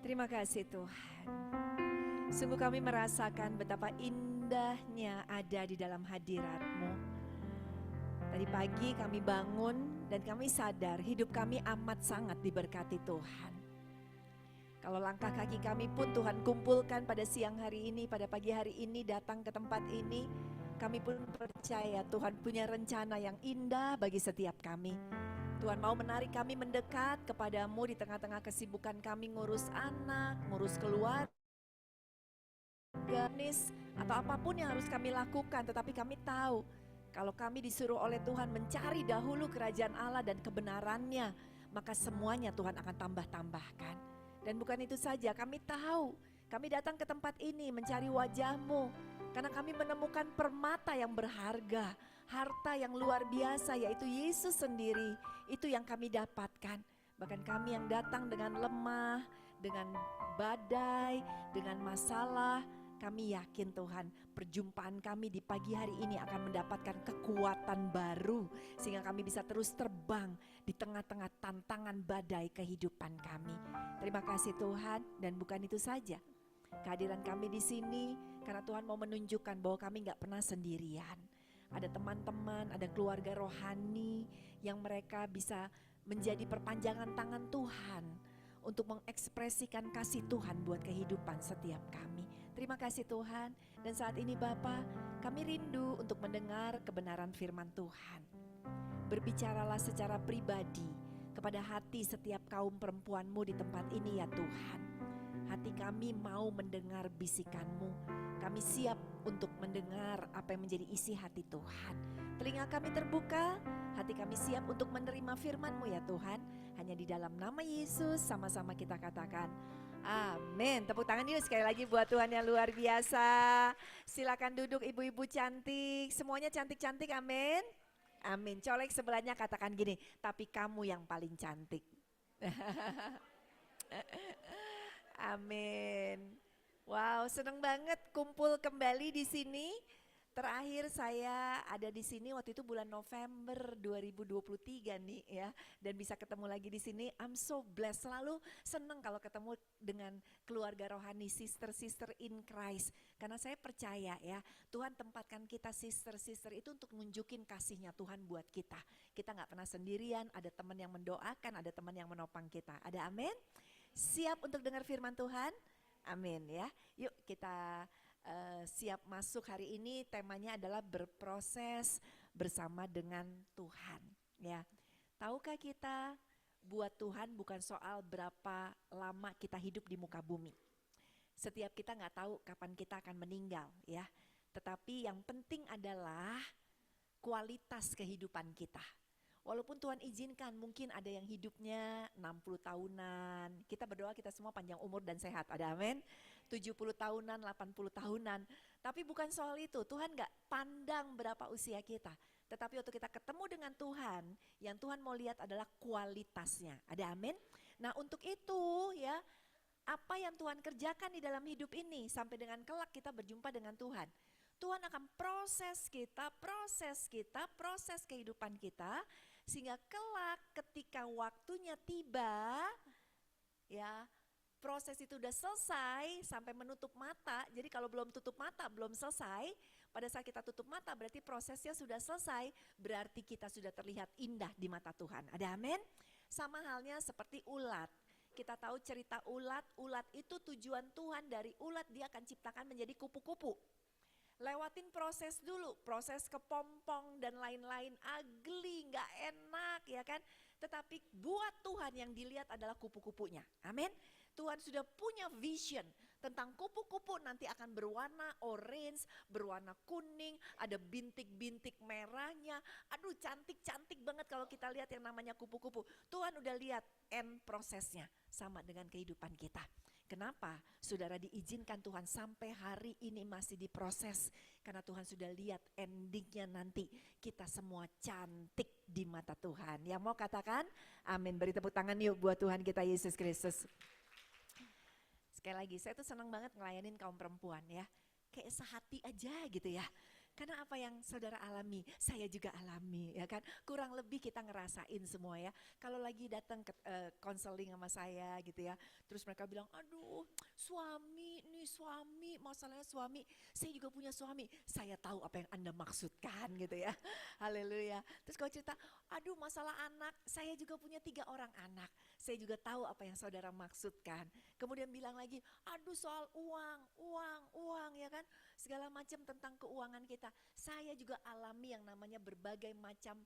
Terima kasih Tuhan. Sungguh kami merasakan betapa indahnya ada di dalam hadirat-Mu. Tadi pagi kami bangun dan kami sadar hidup kami amat sangat diberkati Tuhan. Kalau langkah kaki kami pun Tuhan kumpulkan pada siang hari ini, pada pagi hari ini datang ke tempat ini, kami pun percaya Tuhan punya rencana yang indah bagi setiap kami. Tuhan mau menarik kami mendekat kepadamu di tengah-tengah kesibukan kami ngurus anak, ngurus keluarga, atau apapun yang harus kami lakukan. Tetapi kami tahu kalau kami disuruh oleh Tuhan mencari dahulu kerajaan Allah dan kebenarannya, maka semuanya Tuhan akan tambah-tambahkan. Dan bukan itu saja, kami tahu kami datang ke tempat ini mencari wajah-Mu karena kami menemukan permata yang berharga, harta yang luar biasa yaitu Yesus sendiri. Itu yang kami dapatkan. Bahkan kami yang datang dengan lemah, dengan badai, dengan masalah, kami yakin Tuhan perjumpaan kami di pagi hari ini akan mendapatkan kekuatan baru. Sehingga kami bisa terus terbang di tengah-tengah tantangan badai kehidupan kami. Terima kasih Tuhan, dan bukan itu saja. Kehadiran kami di sini karena Tuhan mau menunjukkan bahwa kami gak pernah sendirian. Ada teman-teman, ada keluarga rohani yang mereka bisa menjadi perpanjangan tangan Tuhan untuk mengekspresikan kasih Tuhan buat kehidupan setiap kami. Terima kasih Tuhan, dan saat ini Bapa, kami rindu untuk mendengar kebenaran firman Tuhan. Berbicaralah secara pribadi kepada hati setiap kaum perempuan-Mu di tempat ini ya Tuhan. Hati kami mau mendengar bisikan-Mu. Kami siap untuk mendengar apa yang menjadi isi hati Tuhan. Telinga kami terbuka, hati kami siap untuk menerima firman-Mu ya Tuhan. Hanya di dalam nama Yesus sama-sama kita katakan amin. Tepuk tangan yuk sekali lagi buat Tuhan yang luar biasa. Silakan duduk ibu-ibu cantik. Semuanya cantik-cantik, amin. Amin. Colek sebelahnya katakan gini, tapi kamu yang paling cantik. Amin. Wow, seneng banget kumpul kembali di sini. Terakhir saya ada di sini waktu itu bulan November 2023 nih ya, dan bisa ketemu lagi di sini. I'm so blessed, selalu seneng kalau ketemu dengan keluarga rohani sister-sister in Christ. Karena saya percaya ya, Tuhan tempatkan kita sister-sister itu untuk nunjukin kasihnya Tuhan buat kita. Kita gak pernah sendirian, ada teman yang mendoakan, ada teman yang menopang kita. Ada amin? Siap untuk dengar firman Tuhan? Amin ya. Yuk kita siap masuk hari ini. Temanya adalah berproses bersama dengan Tuhan ya. Tahukah kita buat Tuhan bukan soal berapa lama kita hidup di muka bumi. Setiap kita gak tahu kapan kita akan meninggal ya. Tetapi yang penting adalah kualitas kehidupan kita. Walaupun Tuhan izinkan mungkin ada yang hidupnya 60 tahunan. Kita berdoa kita semua panjang umur dan sehat, ada amin. 70 tahunan, 80 tahunan. Tapi bukan soal itu, Tuhan gak pandang berapa usia kita. Tetapi waktu kita ketemu dengan Tuhan, yang Tuhan mau lihat adalah kualitasnya, ada amin. Nah untuk itu ya, apa yang Tuhan kerjakan di dalam hidup ini sampai dengan kelak kita berjumpa dengan Tuhan. Tuhan akan proses kehidupan kita. Sehingga kelak ketika waktunya tiba, ya proses itu udah selesai sampai menutup mata. Jadi kalau belum tutup mata, belum selesai. Pada saat kita tutup mata berarti prosesnya sudah selesai. Berarti kita sudah terlihat indah di mata Tuhan. Ada amin? Sama halnya seperti ulat. Kita tahu cerita ulat itu tujuan Tuhan dari ulat dia akan ciptakan menjadi kupu-kupu. Lewatin proses dulu, proses kepompong dan lain-lain, ugly, gak enak ya kan. Tetapi buat Tuhan yang dilihat adalah kupu-kupunya, amin. Tuhan sudah punya vision tentang kupu-kupu nanti akan berwarna orange, berwarna kuning, ada bintik-bintik merahnya. Aduh cantik-cantik banget kalau kita lihat yang namanya kupu-kupu. Tuhan udah lihat end prosesnya sama dengan kehidupan kita. Kenapa? Saudara diizinkan Tuhan sampai hari ini masih diproses. Karena Tuhan sudah lihat endingnya nanti kita semua cantik di mata Tuhan. Yang mau katakan amin, beri tepuk tangan yuk buat Tuhan kita Yesus Kristus. Sekali lagi saya tuh senang banget ngelayanin kaum perempuan ya. Kayak sehati aja gitu ya. Karena apa yang saudara alami, saya juga alami, ya kan. Kurang lebih kita ngerasain semua ya. Kalau lagi datang ke konseling sama saya gitu ya, terus mereka bilang, aduh suami nih suami, masalahnya suami, saya juga punya suami. Saya tahu apa yang Anda maksudkan gitu ya. Haleluya. Terus kalau cerita, aduh masalah anak, saya juga punya 3 orang anak. Saya juga tahu apa yang saudara maksudkan. Kemudian bilang lagi, aduh soal uang ya kan. Segala macam tentang keuangan kita. Saya juga alami yang namanya berbagai macam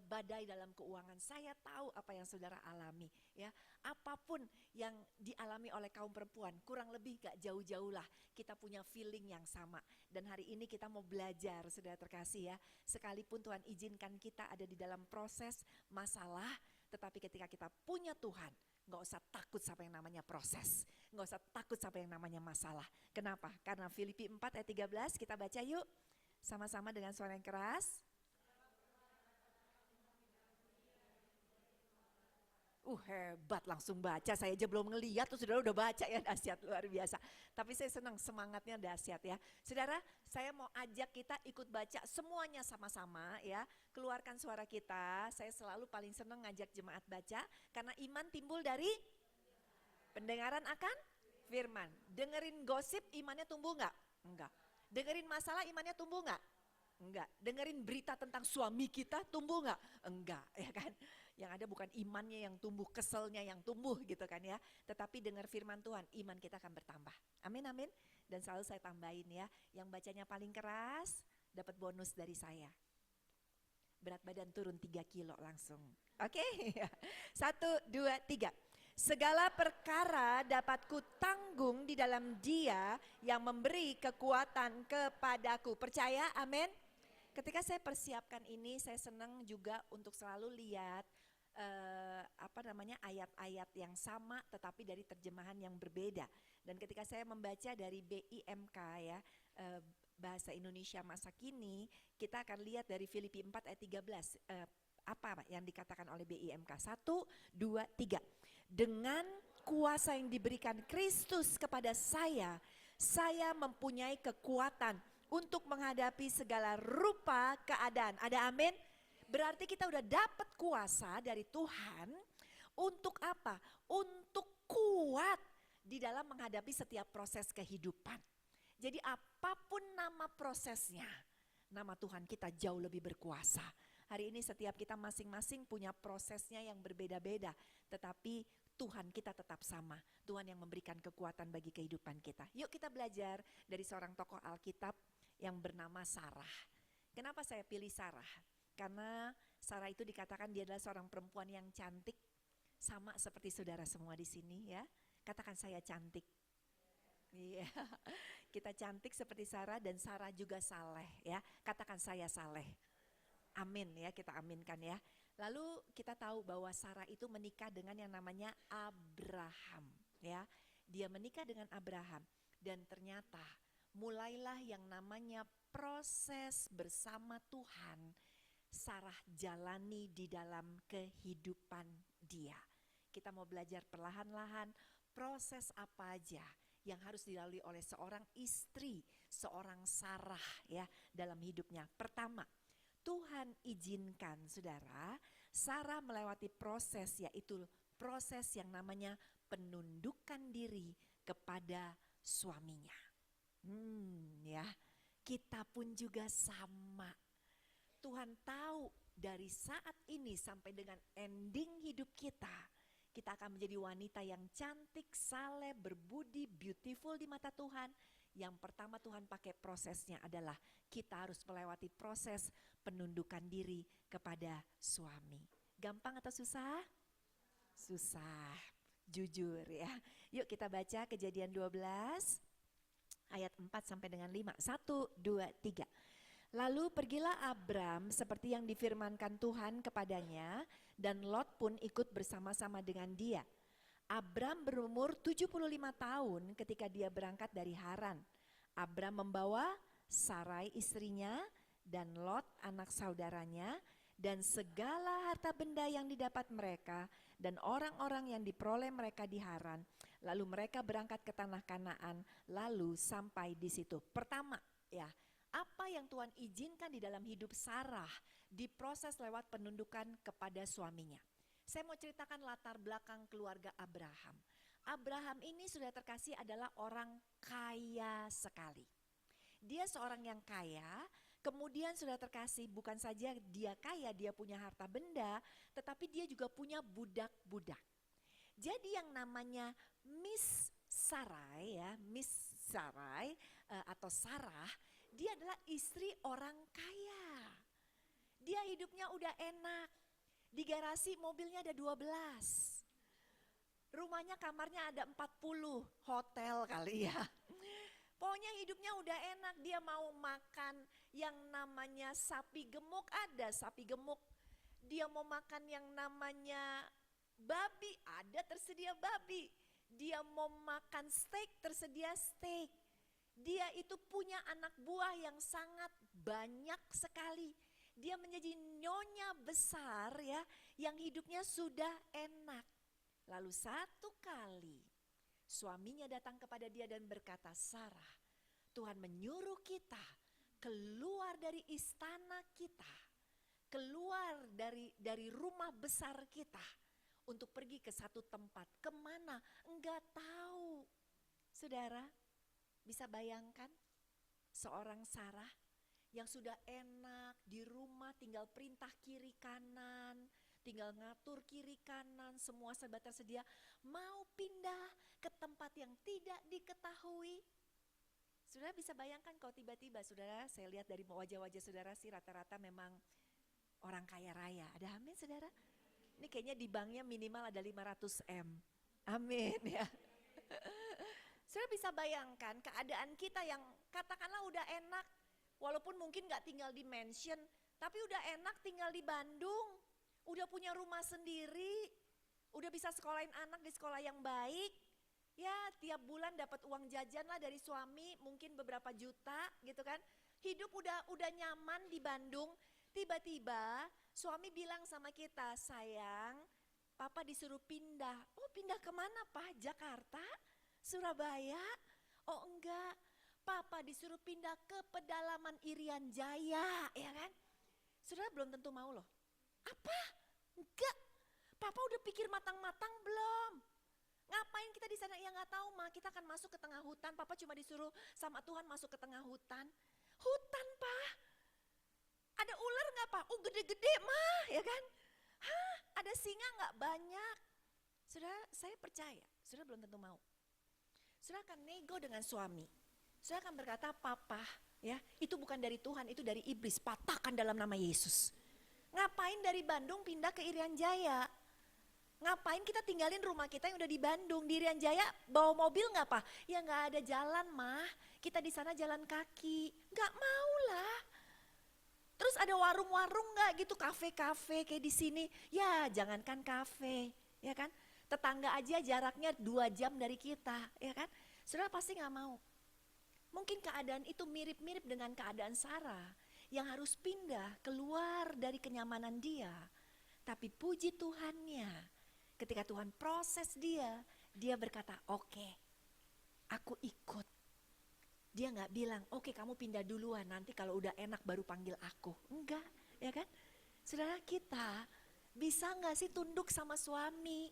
badai dalam keuangan. Saya tahu apa yang saudara alami ya. Apapun yang dialami oleh kaum perempuan, kurang lebih gak jauh-jauh lah. Kita punya feeling yang sama. Dan hari ini kita mau belajar, saudara terkasih ya. Sekalipun Tuhan izinkan kita ada di dalam proses masalah, tetapi ketika kita punya Tuhan, gak usah takut sama yang namanya proses. Gak usah takut sama yang namanya masalah. Kenapa? Karena Filipi 4 ayat 13 kita baca yuk. Sama-sama dengan suara yang keras. Hebat langsung baca, saya aja belum ngeliat tuh saudara udah baca ya, dahsyat luar biasa. Tapi saya senang semangatnya dahsyat ya. Saudara, saya mau ajak kita ikut baca semuanya sama-sama ya. Keluarkan suara kita, saya selalu paling senang ngajak jemaat baca. Karena iman timbul dari pendengaran akan firman. Dengerin gosip imannya tumbuh enggak? Enggak. Dengerin masalah imannya tumbuh enggak? Enggak. Dengerin berita tentang suami kita tumbuh enggak? Enggak, ya kan? Yang ada bukan imannya yang tumbuh, keselnya yang tumbuh gitu kan ya. Tetapi dengar firman Tuhan, iman kita akan bertambah. Amin, amin. Dan selalu saya tambahin ya, yang bacanya paling keras dapat bonus dari saya. Berat badan turun 3 kilo langsung. Oke, 1, 2, 3. Segala perkara dapat kutanggung di dalam Dia yang memberi kekuatan kepadaku. Percaya? Amin. Ketika saya persiapkan ini, saya senang juga untuk selalu lihat ayat-ayat yang sama tetapi dari terjemahan yang berbeda. Dan ketika saya membaca dari BIMK ya, bahasa Indonesia masa kini, kita akan lihat dari Filipi 4 ayat 13. Apa yang dikatakan oleh BIMK? 1, 2, 3. Dengan kuasa yang diberikan Kristus kepada saya mempunyai kekuatan untuk menghadapi segala rupa keadaan. Ada amin? Berarti kita udah dapat kuasa dari Tuhan untuk apa? Untuk kuat di dalam menghadapi setiap proses kehidupan. Jadi apapun nama prosesnya, nama Tuhan kita jauh lebih berkuasa. Hari ini setiap kita masing-masing punya prosesnya yang berbeda-beda, tetapi Tuhan kita tetap sama. Tuhan yang memberikan kekuatan bagi kehidupan kita. Yuk kita belajar dari seorang tokoh Alkitab yang bernama Sarah. Kenapa saya pilih Sarah? Karena Sarah itu dikatakan dia adalah seorang perempuan yang cantik, sama seperti saudara semua di sini ya. Katakan saya cantik. Iya, kita cantik seperti Sarah dan Sarah juga saleh ya. Katakan saya saleh. Amin ya, kita aminkan ya. Lalu kita tahu bahwa Sarah itu menikah dengan yang namanya Abraham ya. Dia menikah dengan Abraham dan ternyata mulailah yang namanya proses bersama Tuhan. Sarah jalani di dalam kehidupan dia. Kita mau belajar perlahan-lahan proses apa aja yang harus dilalui oleh seorang istri, seorang Sarah ya dalam hidupnya. Pertama, Tuhan izinkan saudara, Sarah melewati proses yaitu proses yang namanya penundukan diri kepada suaminya. Ya, kita pun juga sama. Tuhan tahu dari saat ini sampai dengan ending hidup kita akan menjadi wanita yang cantik, saleh, berbudi, beautiful di mata Tuhan. Yang pertama Tuhan pakai prosesnya adalah kita harus melewati proses penundukan diri kepada suami. Gampang atau susah? Susah, jujur ya. Yuk kita baca Kejadian 12 ayat 4 sampai dengan 5. 1, 2, 3. Lalu pergilah Abram seperti yang difirmankan Tuhan kepadanya, dan Lot pun ikut bersama-sama dengan dia. Abram berumur 75 tahun ketika dia berangkat dari Haran. Abram membawa Sarai istrinya dan Lot anak saudaranya dan segala harta benda yang didapat mereka dan orang-orang yang diperoleh mereka di Haran. Lalu mereka berangkat ke tanah Kanaan, lalu sampai di situ. Pertama ya, Apa yang Tuhan izinkan di dalam hidup Sarah diproses lewat penundukan kepada suaminya. Saya mau ceritakan latar belakang keluarga Abraham. Abraham ini sudah terkasih adalah orang kaya sekali. Dia seorang yang kaya, kemudian sudah terkasih bukan saja dia kaya, dia punya harta benda, tetapi dia juga punya budak-budak. Jadi yang namanya Miss Sarai ya, Miss Sarai atau Sarah, dia adalah istri orang kaya. Dia hidupnya udah enak. Di garasi mobilnya ada 12. Rumahnya kamarnya ada 40, hotel kali ya. Pokoknya hidupnya udah enak, dia mau makan yang namanya sapi gemuk, ada sapi gemuk. Dia mau makan yang namanya babi, ada tersedia babi. Dia mau makan steak, tersedia steak. Dia itu punya anak buah yang sangat banyak sekali. Dia menjadi nyonya besar ya, yang hidupnya sudah enak. Lalu satu kali suaminya datang kepada dia dan berkata, Sarah, Tuhan menyuruh kita keluar dari istana kita, keluar dari rumah besar kita untuk pergi ke satu tempat. Kemana? Enggak tahu. Saudara, bisa bayangkan seorang Sarah yang sudah enak di rumah, tinggal perintah kiri kanan, tinggal ngatur kiri kanan, semua serba tersedia, mau pindah ke tempat yang tidak diketahui. Saudara bisa bayangkan kalau tiba-tiba, saudara, saya lihat dari wajah-wajah saudara sih rata-rata memang orang kaya raya. Ada amin saudara? Ini kayaknya di banknya minimal ada 500 M. Amin ya. Saudara bisa bayangkan keadaan kita yang katakanlah udah enak, walaupun mungkin gak tinggal di mansion, tapi udah enak tinggal di Bandung, udah punya rumah sendiri, udah bisa sekolahin anak di sekolah yang baik, ya tiap bulan dapat uang jajan lah dari suami, mungkin beberapa juta gitu kan. Hidup udah nyaman di Bandung, tiba-tiba suami bilang sama kita, sayang, papa disuruh pindah. Oh pindah kemana Pak? Jakarta? Surabaya? Oh enggak, papa disuruh pindah ke pedalaman Irian Jaya, ya kan? Saudara belum tentu mau loh. Apa? Enggak, papa udah pikir matang-matang belum? Ngapain kita di sana? Ya nggak tahu mah, kita akan masuk ke tengah hutan. Papa cuma disuruh sama Tuhan masuk ke tengah hutan. Hutan Pak? Ada ular nggak Pak? Oh gede-gede mah, ya kan? Hah? Ada singa nggak? Banyak. Saudara, saya percaya, saudara belum tentu mau. Saudara akan nego dengan suami. Saudara akan berkata, papa ya itu bukan dari Tuhan, itu dari iblis, patahkan dalam nama Yesus. Ngapain dari Bandung pindah ke Irian Jaya? Ngapain kita tinggalin rumah kita yang udah di Bandung, di Irian Jaya bawa mobil nggak Pak? Ya nggak ada jalan mah, kita di sana jalan kaki, nggak mau lah. Terus ada warung-warung nggak gitu, kafe-kafe kayak di sini? Ya jangankan kafe, ya kan? Tetangga aja jaraknya 2 jam dari kita, ya kan? Saudara pasti nggak mau. Mungkin keadaan itu mirip-mirip dengan keadaan Sarah yang harus pindah keluar dari kenyamanan dia. Tapi puji Tuhannya, ketika Tuhan proses dia berkata, oke, aku ikut. Dia nggak bilang, oke kamu pindah duluan, nanti kalau udah enak baru panggil aku. Enggak, ya kan? Saudara, kita bisa nggak sih tunduk sama suami?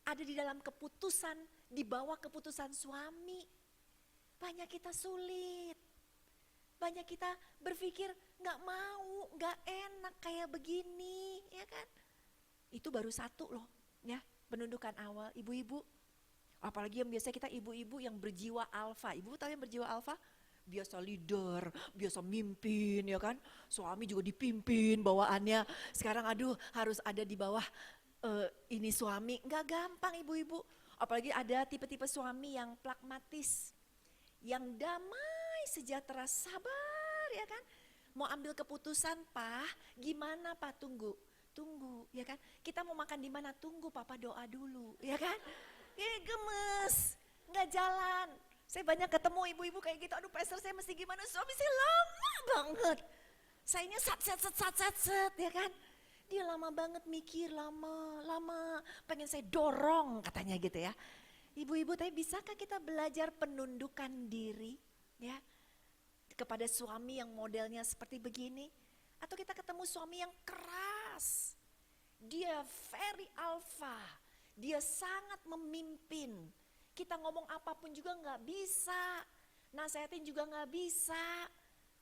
Ada di dalam keputusan, di bawah keputusan suami. Banyak kita sulit. Banyak kita berpikir nggak mau, nggak enak kayak begini, ya kan? Itu baru satu loh, ya penundukan awal. Ibu-ibu, apalagi yang biasa kita ibu-ibu yang berjiwa alfa. Ibu tahu yang berjiwa alfa? Biasa leader, biasa mimpin, ya kan? Suami juga dipimpin bawaannya. Sekarang aduh harus ada di bawah ini suami. Nggak gampang ibu-ibu. Apalagi ada tipe-tipe suami yang pragmatis, yang damai, sejahtera, sabar, ya kan? Mau ambil keputusan, Pak, gimana Pak? Tunggu, ya kan? Kita mau makan di mana? Tunggu, Papa doa dulu, ya kan? Ya gemes, nggak jalan. Saya banyak ketemu ibu-ibu kayak gitu. Aduh, pastor saya mesti gimana? Suami saya lama banget. Sayanya sat, ya kan? Dia lama banget mikir, lama, pengen saya dorong katanya gitu ya. Ibu-ibu, tapi bisakah kita belajar penundukan diri? Ya, kepada suami yang modelnya seperti begini? Atau kita ketemu suami yang keras, dia very alpha, dia sangat memimpin. Kita ngomong apapun juga gak bisa, nasehatin juga gak bisa.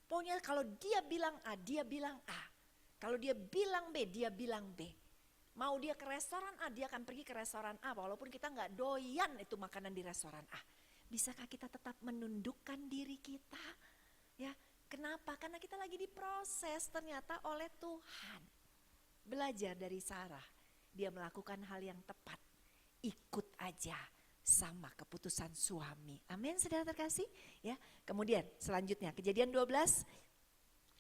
Pokoknya kalau dia bilang A, dia bilang A. Kalau dia bilang B, dia bilang B. Mau dia ke restoran A, dia akan pergi ke restoran A. Walaupun kita gak doyan itu makanan di restoran A. Bisakah kita tetap menundukkan diri kita? Ya, kenapa? Karena kita lagi diproses ternyata oleh Tuhan. Belajar dari Sarah, dia melakukan hal yang tepat. Ikut aja sama keputusan suami. Amin, saudara terkasih. Ya, kemudian selanjutnya Kejadian 12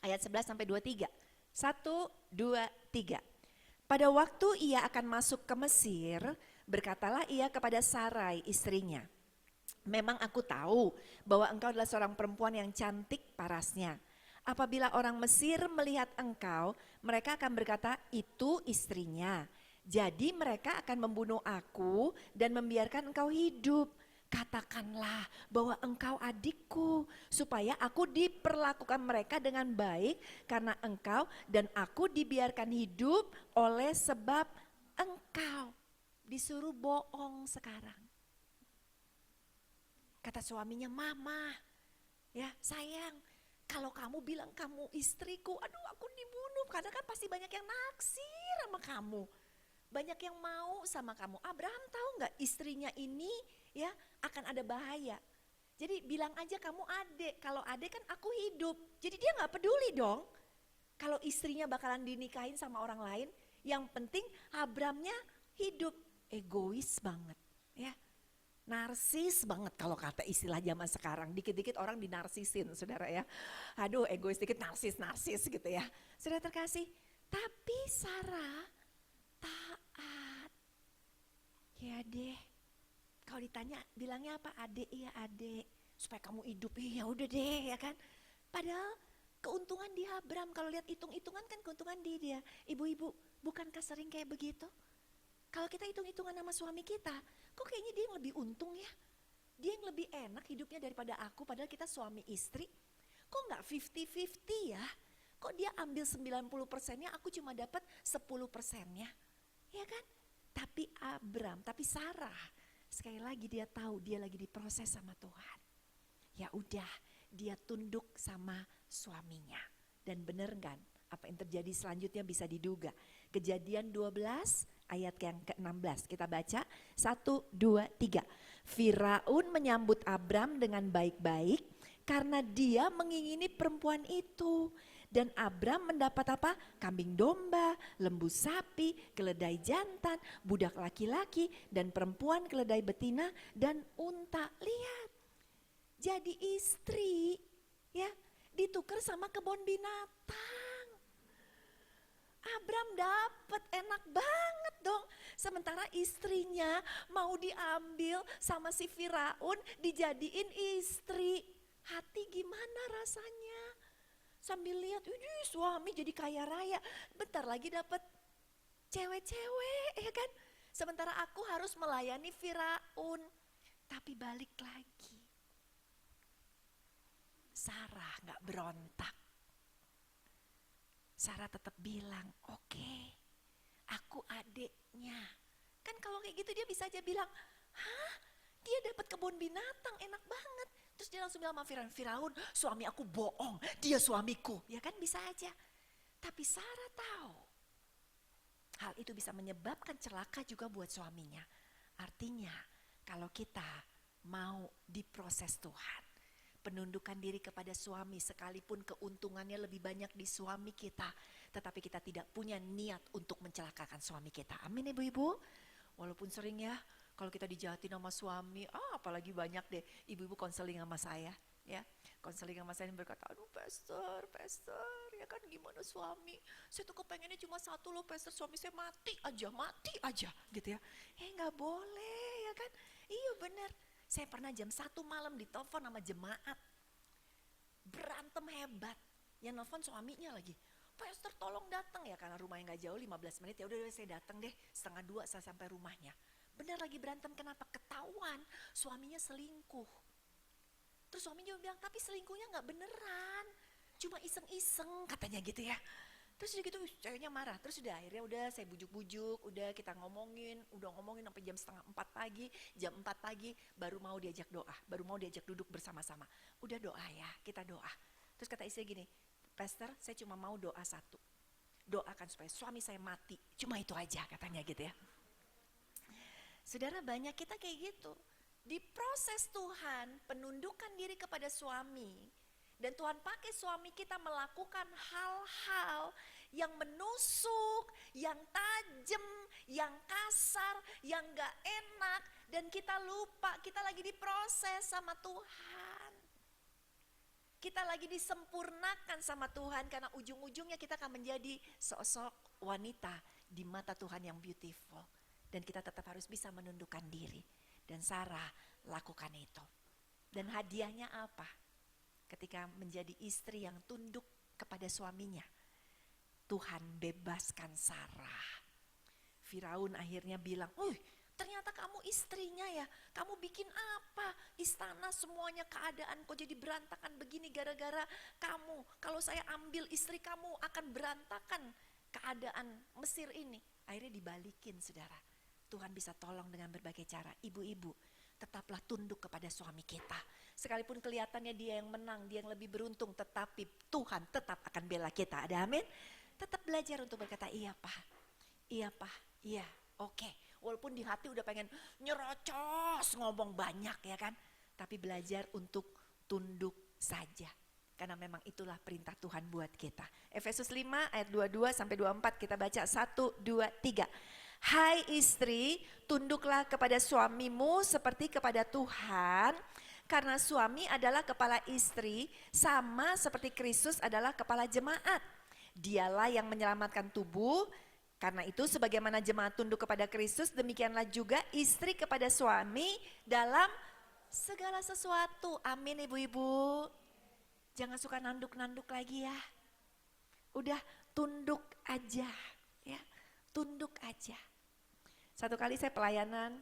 ayat 11 sampai 23. 1, 2, 3. Pada waktu ia akan masuk ke Mesir, berkatalah ia kepada Sarai istrinya, memang aku tahu bahwa engkau adalah seorang perempuan yang cantik parasnya. Apabila orang Mesir melihat engkau, mereka akan berkata, itu istrinya. Jadi mereka akan membunuh aku dan membiarkan engkau hidup. Katakanlah bahwa engkau adikku, supaya aku diperlakukan mereka dengan baik karena engkau dan aku dibiarkan hidup oleh sebab engkau. Disuruh bohong sekarang. Kata suaminya, mama, ya sayang, kalau kamu bilang kamu istriku, aduh aku dibunuh. Karena kan pasti banyak yang naksir sama kamu. Banyak yang mau sama kamu. Abraham tahu gak istrinya ini ya akan ada bahaya. Jadi bilang aja kamu adek, kalau adek kan aku hidup. Jadi dia gak peduli dong. Kalau istrinya bakalan dinikahin sama orang lain, yang penting Abrahamnya hidup. Egois banget ya. Narsis banget kalau kata istilah zaman sekarang. Dikit-dikit orang dinarsisin saudara ya. Aduh egois dikit narsis gitu ya. Saudara terkasih, tapi Sarah taat. Ya deh, kalau ditanya bilangnya apa? Adek, iya adek. Supaya kamu hidup, ya udah deh ya kan. Padahal keuntungan di Abraham, kalau lihat hitung-hitungan kan keuntungan di dia. Ibu-ibu, bukankah sering kayak begitu? Kalau kita hitung-hitungan sama suami kita, kok kayaknya dia yang lebih untung ya? Dia yang lebih enak hidupnya daripada aku, padahal kita suami istri. Kok gak 50-50 ya? Kok dia ambil 90%-nya, aku cuma dapat 10%-nya? Ya kan? Tapi tapi Sarah, sekali lagi dia tahu dia lagi diproses sama Tuhan. Ya udah, dia tunduk sama suaminya. Dan bener kan? Apa yang terjadi selanjutnya bisa diduga. Kejadian 12 ayat yang ke-16 kita baca 1, 2, 3. Firaun menyambut Abram dengan baik-baik karena dia mengingini perempuan itu. Dan Abram mendapat apa? Kambing domba, lembu sapi, keledai jantan, budak laki-laki dan perempuan keledai betina dan unta. Lihat, jadi istri ya ditukar sama kebun binatang. Abram dapat enak banget dong. Sementara istrinya mau diambil sama si Firaun, dijadiin istri. Hati gimana rasanya? Sambil lihat, suami jadi kaya raya. Bentar lagi dapat cewek-cewek ya kan. Sementara aku harus melayani Firaun. Tapi balik lagi. Sarah gak berontak. Sarah tetap bilang, oke, aku adiknya. Kan kalau kayak gitu dia bisa aja bilang, hah? Dia dapat kebun binatang, enak banget. Terus dia langsung bilang sama Firaun, suami aku bohong, dia suamiku. Ya kan bisa aja. Tapi Sarah tahu, hal itu bisa menyebabkan celaka juga buat suaminya. Artinya, kalau kita mau diproses Tuhan, penundukan diri kepada suami sekalipun keuntungannya lebih banyak di suami kita, tetapi kita tidak punya niat untuk mencelakakan suami kita. Amin ibu-ibu. Walaupun sering ya kalau kita dijahatin sama suami, apalagi banyak deh ibu-ibu konseling sama saya ya. Konseling sama saya berkata, aduh pastor ya kan gimana suami, saya tuh kepengennya cuma satu loh pastor, suami saya mati aja gitu ya. Gak boleh ya kan. Iya bener. Saya pernah jam 1 malam ditelepon sama jemaat. Berantem hebat. Yang nelfon suaminya lagi. Pastor tolong datang ya, karena rumahnya gak jauh 15 menit. Ya udah saya datang deh, 1:30 saya sampai rumahnya. Benar lagi berantem, kenapa? Ketahuan suaminya selingkuh. Terus suami juga bilang, tapi selingkuhnya gak beneran, cuma iseng-iseng katanya gitu ya. Terus udah gitu ceweknya marah, terus akhirnya udah saya bujuk-bujuk, udah kita ngomongin sampai jam 3:30 pagi, jam 4 pagi baru mau diajak doa, baru mau diajak duduk bersama-sama. Udah doa ya, kita doa. Terus kata istri gini, Pastor saya cuma mau doa satu, doakan supaya suami saya mati, cuma itu aja katanya gitu ya. Saudara, banyak kita kayak gitu. Di proses Tuhan, penundukan diri kepada suami, dan Tuhan pakai suami kita melakukan hal-hal yang menusuk, yang tajam, yang kasar, yang gak enak, dan kita lupa kita lagi diproses sama Tuhan. Kita lagi disempurnakan sama Tuhan, karena ujung-ujungnya kita akan menjadi sosok wanita di mata Tuhan yang beautiful. Dan kita tetap harus bisa menundukkan diri. Dan Sarah lakukan itu. Dan hadiahnya apa? Ketika menjadi istri yang tunduk kepada suaminya, Tuhan bebaskan Sarah. Firaun akhirnya bilang, ternyata kamu istrinya ya, kamu bikin apa? Istana semuanya keadaan kok jadi berantakan begini gara-gara kamu. Kalau saya ambil istri kamu akan berantakan keadaan Mesir ini. Akhirnya dibalikin saudara. Tuhan bisa tolong dengan berbagai cara. Ibu-ibu, tetaplah tunduk kepada suami kita. Sekalipun kelihatannya dia yang menang, dia yang lebih beruntung, tetapi Tuhan tetap akan bela kita. Ada amin? Tetap belajar untuk berkata, iya Pak, iya, oke. Walaupun di hati udah pengen nyerocos, ngomong banyak ya kan. Tapi belajar untuk tunduk saja. Karena memang itulah perintah Tuhan buat kita. Efesus 5 ayat 22 sampai 24 kita baca 1, 2, 3. Hai istri, tunduklah kepada suamimu seperti kepada Tuhan, karena suami adalah kepala istri, sama seperti Kristus adalah kepala jemaat. Dialah yang menyelamatkan tubuh, karena itu sebagaimana jemaat tunduk kepada Kristus, demikianlah juga istri kepada suami dalam segala sesuatu. Amin ibu-ibu. Jangan suka nanduk-nanduk lagi ya. Udah tunduk aja ya, tunduk aja. Satu kali saya pelayanan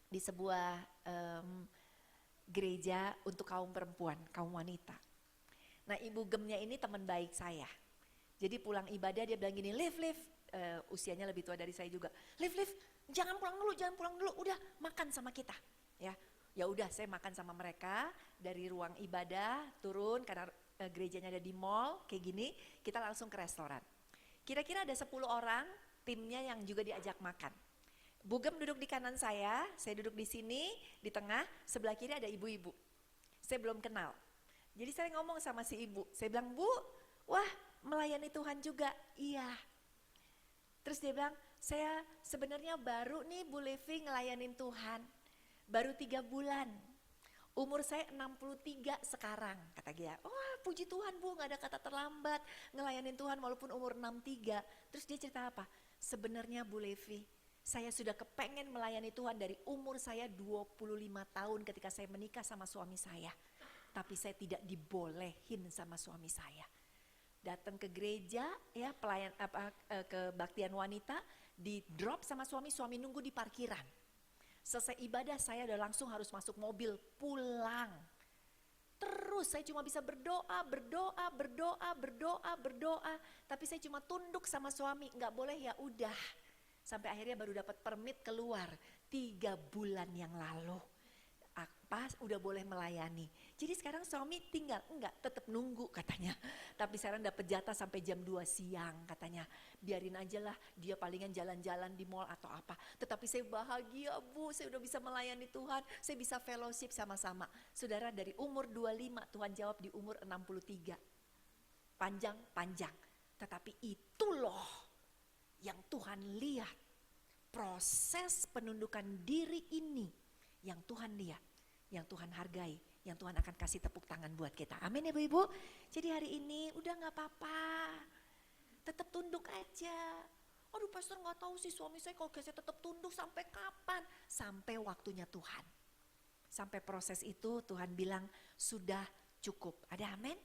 di sebuah gereja untuk kaum perempuan, kaum wanita. Nah ibu gemnya ini teman baik saya. Jadi pulang ibadah dia bilang gini, Liv, usianya lebih tua dari saya juga. Liv, jangan pulang dulu, udah makan sama kita. Ya udah saya makan sama mereka dari ruang ibadah turun karena gerejanya ada di mall kayak gini, kita langsung ke restoran. Kira-kira ada 10 orang timnya yang juga diajak makan. Bugem duduk di kanan saya duduk di sini, di tengah, sebelah kiri ada ibu-ibu. Saya belum kenal. Jadi saya ngomong sama si ibu, saya bilang, Bu, wah melayani Tuhan juga. Iya. Terus dia bilang, saya sebenarnya baru nih Bu Levi ngelayanin Tuhan. Baru 3 bulan. Umur saya 63 sekarang, kata dia. Wah puji Tuhan Bu, gak ada kata terlambat ngelayanin Tuhan walaupun umur 63. Terus dia cerita apa? Sebenarnya Bu Levi, saya sudah kepengen melayani Tuhan dari umur saya 25 tahun ketika saya menikah sama suami saya. Tapi saya tidak dibolehin sama suami saya. Datang ke gereja ya, kebaktian wanita, di drop sama suami nunggu di parkiran. Selesai ibadah saya udah langsung harus masuk mobil pulang. Terus saya cuma bisa berdoa. Tapi saya cuma tunduk sama suami, gak boleh ya udah. Sampai akhirnya baru dapat permit keluar 3 bulan yang lalu. Apa udah boleh melayani. Jadi sekarang suami tinggal, enggak tetap nunggu katanya. Tapi sekarang dapat jatah sampai jam 2 siang katanya. Biarin aja lah dia palingan jalan-jalan di mall atau apa. Tetapi saya bahagia Bu, saya udah bisa melayani Tuhan. Saya bisa fellowship sama-sama. Saudara dari umur 25 Tuhan jawab di umur 63. Panjang. Tetapi itu loh yang Tuhan lihat. Proses penundukan diri ini yang Tuhan lihat, yang Tuhan hargai, yang Tuhan akan kasih tepuk tangan buat kita. Amin ya Bu-ibu. Jadi hari ini udah gak apa-apa, tetap tunduk aja. Aduh pastor gak tahu sih suami saya kalau saya tetap tunduk sampai kapan? Sampai waktunya Tuhan. Sampai proses itu Tuhan bilang sudah cukup. Ada amin?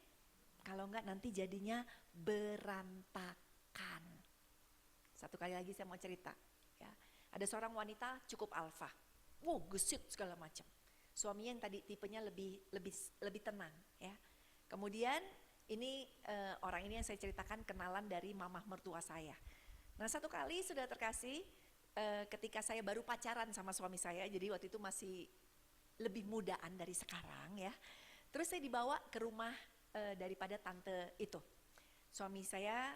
Kalau enggak nanti jadinya berantakan. Satu kali lagi saya mau cerita. Ya. Ada seorang wanita cukup alfa. Wow gesit segala macam. Suaminya yang tadi tipenya lebih tenang ya. Kemudian ini orang ini yang saya ceritakan kenalan dari mamah mertua saya. Nah satu kali sudah terkasih ketika saya baru pacaran sama suami saya, jadi waktu itu masih lebih mudaan dari sekarang ya. Terus saya dibawa ke rumah daripada tante itu. Suami saya,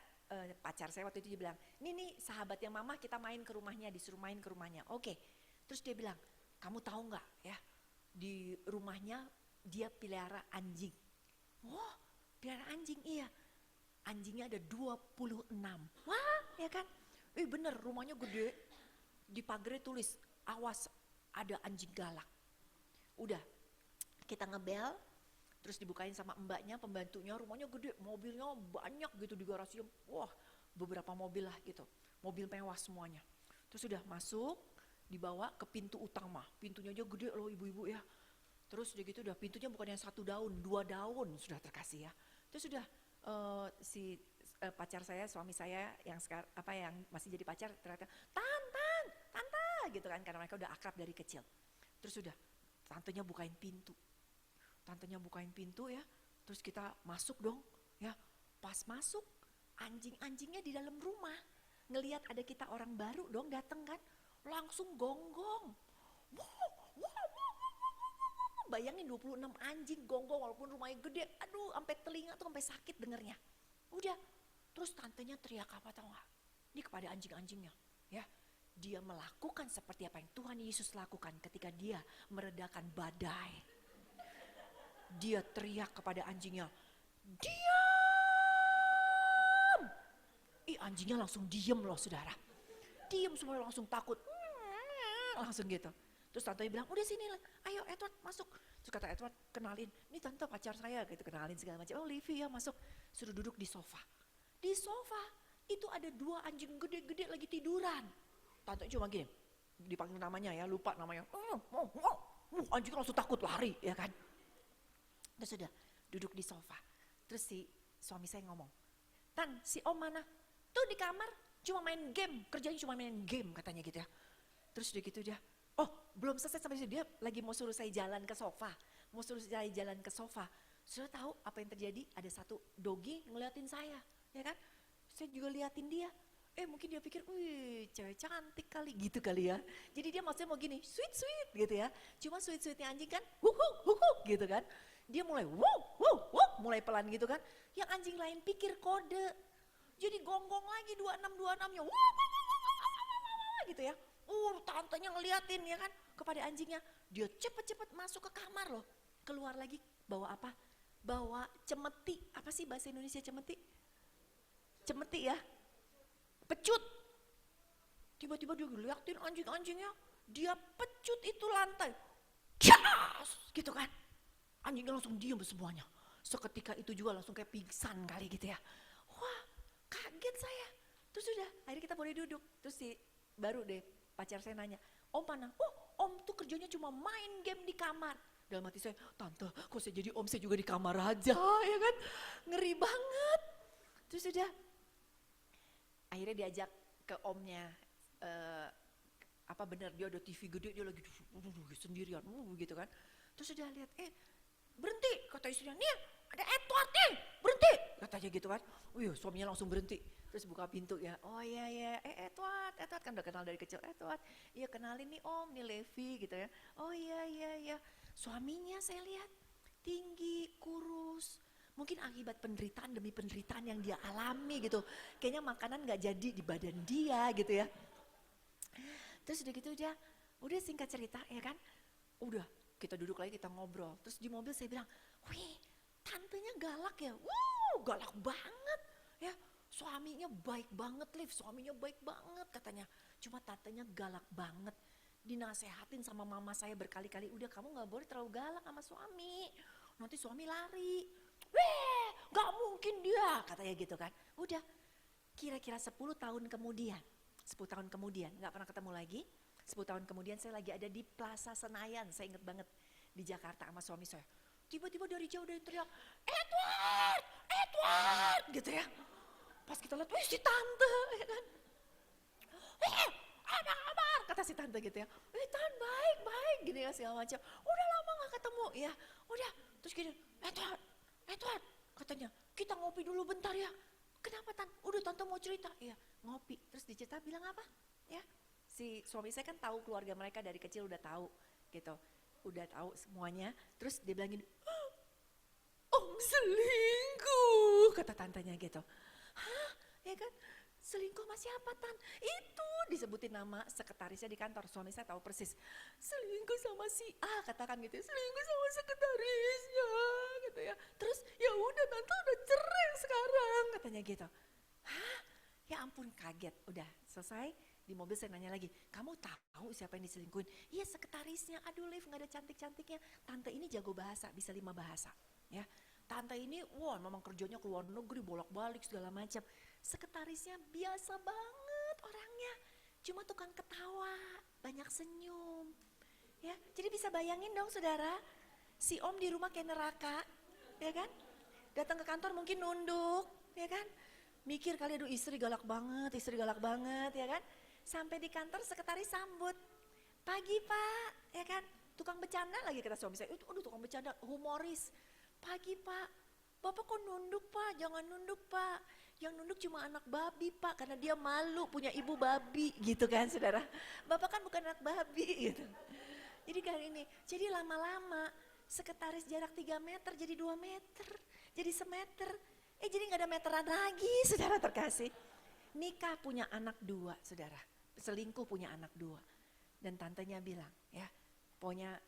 pacar saya waktu itu dia bilang, ini sahabatnya mama kita main ke rumahnya, disuruh main ke rumahnya. Oke, terus dia bilang, kamu tahu nggak ya di rumahnya dia pelihara anjing. Wah, pelihara anjing, iya. Anjingnya ada 26. Wah, ya kan? Bener, rumahnya gede. Di pagarnya tulis, awas ada anjing galak. Udah, kita ngebel, terus dibukain sama mbaknya, pembantunya, rumahnya gede, mobilnya banyak gitu di garasi. Wah, beberapa mobil lah gitu. Mobil mewah semuanya. Terus udah masuk, dibawa ke pintu utama. Pintunya aja gede loh ibu-ibu ya. Terus udah gitu udah pintunya bukan yang 1 daun, 2 daun sudah terkasih ya. Terus udah si pacar saya, suami saya yang yang masih jadi pacar ternyata tante gitu kan, karena mereka udah akrab dari kecil. Terus udah tantenya bukain pintu. Tantenya bukain pintu ya. Terus kita masuk dong ya. Pas masuk anjing-anjingnya di dalam rumah ngelihat ada kita orang baru dong dateng kan. Langsung gonggong. Bayangin 26 anjing gonggong walaupun rumahnya gede. Aduh sampai telinga tuh sampai sakit dengernya. Udah terus tantenya teriak apa tau gak? Ini kepada anjing-anjingnya ya. Dia melakukan seperti apa yang Tuhan Yesus lakukan ketika dia meredakan badai. Dia teriak kepada anjingnya, diam! Anjingnya langsung diem loh saudara. Diem semuanya langsung takut. Langsung gitu. Terus tante bilang, udah sini lah, ayo Edward masuk. Terus kata Edward, kenalin, ini tante pacar saya gitu, kenalin segala macam. Oh Livi ya masuk, suruh duduk di sofa. Di sofa itu ada 2 anjing gede-gede lagi tiduran. Tante cuma gini, dipanggil namanya ya, lupa namanya. Anjing langsung takut lari ya kan. Terus sudah duduk di sofa. Terus si suami saya ngomong, Tan si om mana? Tuh di kamar cuma main game, kerjanya cuma main game katanya gitu ya. Terus udah gitu dia, oh belum selesai sampai situ, dia lagi mau suruh saya jalan ke sofa. Mau suruh saya jalan ke sofa. Sudah tahu apa yang terjadi? Ada satu doggy ngeliatin saya, ya kan? Saya juga liatin dia. Mungkin dia pikir, wih cewek cantik kali gitu kali ya. Jadi dia maksudnya mau gini, sweet gitu ya. Cuma sweet-sweetnya anjing kan, huk gitu kan. Dia mulai mulai pelan gitu kan. Yang anjing lain pikir kode. Jadi gonggong lagi 26-26-nya, gitu ya. Tantenya ngeliatin ya kan kepada anjingnya. Dia cepet-cepet masuk ke kamar loh. Keluar lagi bawa apa? Bawa cemeti. Apa sih bahasa Indonesia cemeti? Cemeti ya. Pecut. Tiba-tiba dia ngeliatin anjing-anjingnya. Dia pecut itu lantai. Cas! Gitu kan. Anjingnya langsung diam semuanya. Seketika itu juga langsung kayak pingsan kali gitu ya. Wah kaget saya. Terus udah akhirnya kita boleh duduk. Terus baru deh pacar saya nanya, om mana? Oh om tuh kerjanya cuma main game di kamar. Dalam hati saya, tante kok saya jadi om, saya juga di kamar aja ya kan. Ngeri banget. Terus udah akhirnya diajak ke omnya, apa benar dia ada TV gede, dia lagi sendirian gitu kan. Terus udah lihat, berhenti kata istrinya, nih ada Edward nih, berhenti katanya gitu kan. Suaminya langsung berhenti. Terus buka pintu ya, oh iya, Edward kan udah kenal dari kecil, Edward, iya kenalin nih om, nih Levi gitu ya. Oh iya, suaminya saya lihat tinggi, kurus, mungkin akibat penderitaan demi penderitaan yang dia alami gitu. Kayaknya makanan gak jadi di badan dia gitu ya. Terus udah gitu udah singkat cerita ya kan, udah kita duduk lagi kita ngobrol. Terus di mobil saya bilang, wih tantenya galak ya, galak banget ya. Suaminya baik banget Liv, suaminya baik banget katanya. Cuma tantenya galak banget. Dinasehatin sama mama saya berkali-kali, udah kamu gak boleh terlalu galak sama suami. Nanti suami lari. Gak mungkin dia katanya gitu kan. Udah kira-kira 10 tahun kemudian, gak pernah ketemu lagi. 10 tahun kemudian saya lagi ada di Plaza Senayan, saya inget banget di Jakarta sama suami saya. Tiba-tiba dari jauh dari teriak, Edward gitu ya. Pas kita lihat, si tante ya kan. Apa kabar? Kata si tante gitu ya. Tan baik gini ya segala macam. Udah lama gak ketemu ya. Udah terus gini, Edward katanya kita ngopi dulu bentar ya. Kenapa Tan? Udah tante mau cerita. Iya ngopi. Terus dicerita bilang apa? Ya si suami saya kan tahu keluarga mereka dari kecil udah tahu gitu. Udah tahu semuanya. Terus dia bilang gini, Om selingkuh, kata tantenya gitu. Hah? Ya kan? Selingkuh sama siapa Tan? Itu disebutin nama sekretarisnya di kantor. Suami saya tahu persis. Selingkuh sama si A, katakan gitu. Selingkuh sama sekretarisnya, gitu ya. Terus ya udah Tante udah cerai sekarang, katanya gitu. Hah? Ya ampun kaget. Udah selesai. Di mobil saya nanya lagi, kamu tahu siapa yang diselingkuhin? Iya sekretarisnya. Aduh Liv gak ada cantik-cantiknya. Tante ini jago bahasa, bisa 5 bahasa. Ya, tante ini, wah memang kerjanya ke luar negeri, bolak-balik segala macam. Sekretarisnya biasa banget orangnya, cuma tukang ketawa, banyak senyum. Ya, jadi bisa bayangin dong saudara, si Om di rumah kayak neraka, ya kan? Datang ke kantor mungkin nunduk, ya kan? Mikir kali aduh istri galak banget ya kan? Sampai di kantor sekretaris sambut, pagi Pak, ya kan? Tukang bercanda lagi kata suami saya, itu aduh tukang bercanda, humoris. Pagi Pak, Bapak kok nunduk Pak, jangan nunduk Pak. Yang nunduk cuma anak babi Pak, karena dia malu punya ibu babi gitu kan saudara. Bapak kan bukan anak babi gitu. Jadi kali ini, jadi lama-lama sekretaris jarak 3 meter jadi 2 meter, jadi semeter. Jadi gak ada meteran lagi saudara terkasih. Nikah punya anak 2 saudara, selingkuh punya anak 2. Dan tantenya bilang ya, pokoknya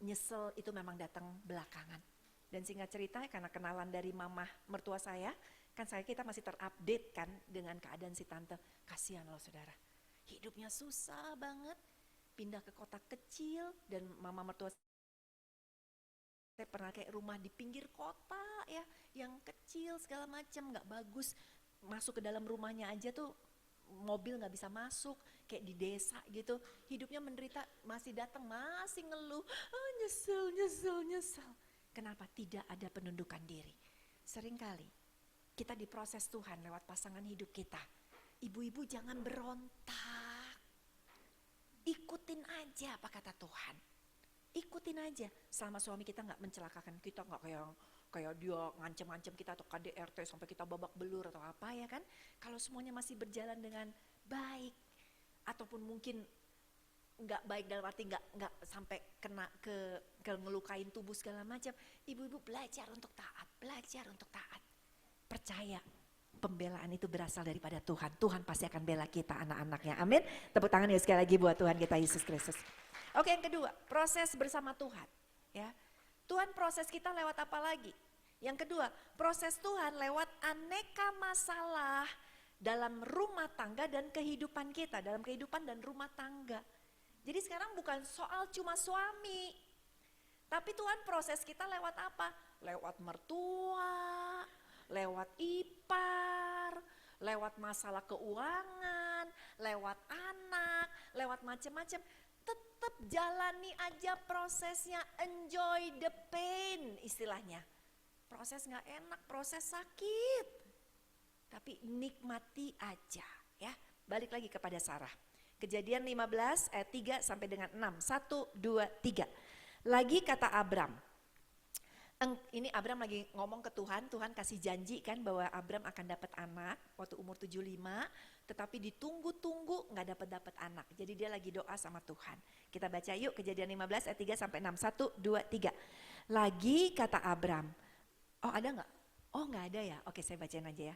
nyesel itu memang datang belakangan. Dan singkat cerita karena kenalan dari mama mertua saya, kan kita masih terupdate kan dengan keadaan si tante. Kasihan loh saudara, hidupnya susah banget, pindah ke kota kecil dan mama mertua saya pernah kayak rumah di pinggir kota ya, yang kecil segala macam gak bagus. Masuk ke dalam rumahnya aja tuh mobil gak bisa masuk, kayak di desa gitu. Hidupnya menderita, masih datang, masih ngeluh, nyesel. Kenapa? Tidak ada penundukan diri. Seringkali kita diproses Tuhan lewat pasangan hidup kita. Ibu-ibu jangan berontak. Ikutin aja apa kata Tuhan. Ikutin aja. Selama suami kita gak mencelakakan kita, gak kayak dia ngancem-ngancem kita atau KDRT sampai kita babak belur atau apa ya kan. Kalau semuanya masih berjalan dengan baik. Ataupun mungkin nggak baik dalam arti nggak sampai kena ke ngelukain tubuh segala macam. Ibu-ibu belajar untuk taat, percaya pembelaan itu berasal daripada Tuhan. Tuhan pasti akan bela kita anak-anaknya, amin. Tepuk tangan ya sekali lagi buat Tuhan kita Yesus Kristus. Oke, yang kedua, proses bersama Tuhan ya. Tuhan proses kita lewat apa lagi? Yang kedua, proses Tuhan lewat aneka masalah dalam rumah tangga dan kehidupan kita, dalam kehidupan dan rumah tangga. Jadi sekarang bukan soal cuma suami, tapi Tuhan proses kita lewat apa? Lewat mertua, lewat ipar, lewat masalah keuangan, lewat anak, lewat macam-macam. Tetap jalani aja prosesnya, enjoy the pain istilahnya. Proses gak enak, proses sakit, tapi nikmati aja ya. Balik lagi kepada Sarah. Kejadian 15 ayat 3 sampai dengan 6. 1, 2, 3. Lagi kata Abram. Ini Abram lagi ngomong ke Tuhan. Tuhan kasih janji kan bahwa Abram akan dapat anak waktu umur 75. Tetapi ditunggu-tunggu gak dapat anak. Jadi dia lagi doa sama Tuhan. Kita baca yuk Kejadian 15 ayat 3 sampai 6. 1, 2, 3. Lagi kata Abram. Oh ada gak? Oh gak ada ya? Oke saya bacain aja ya.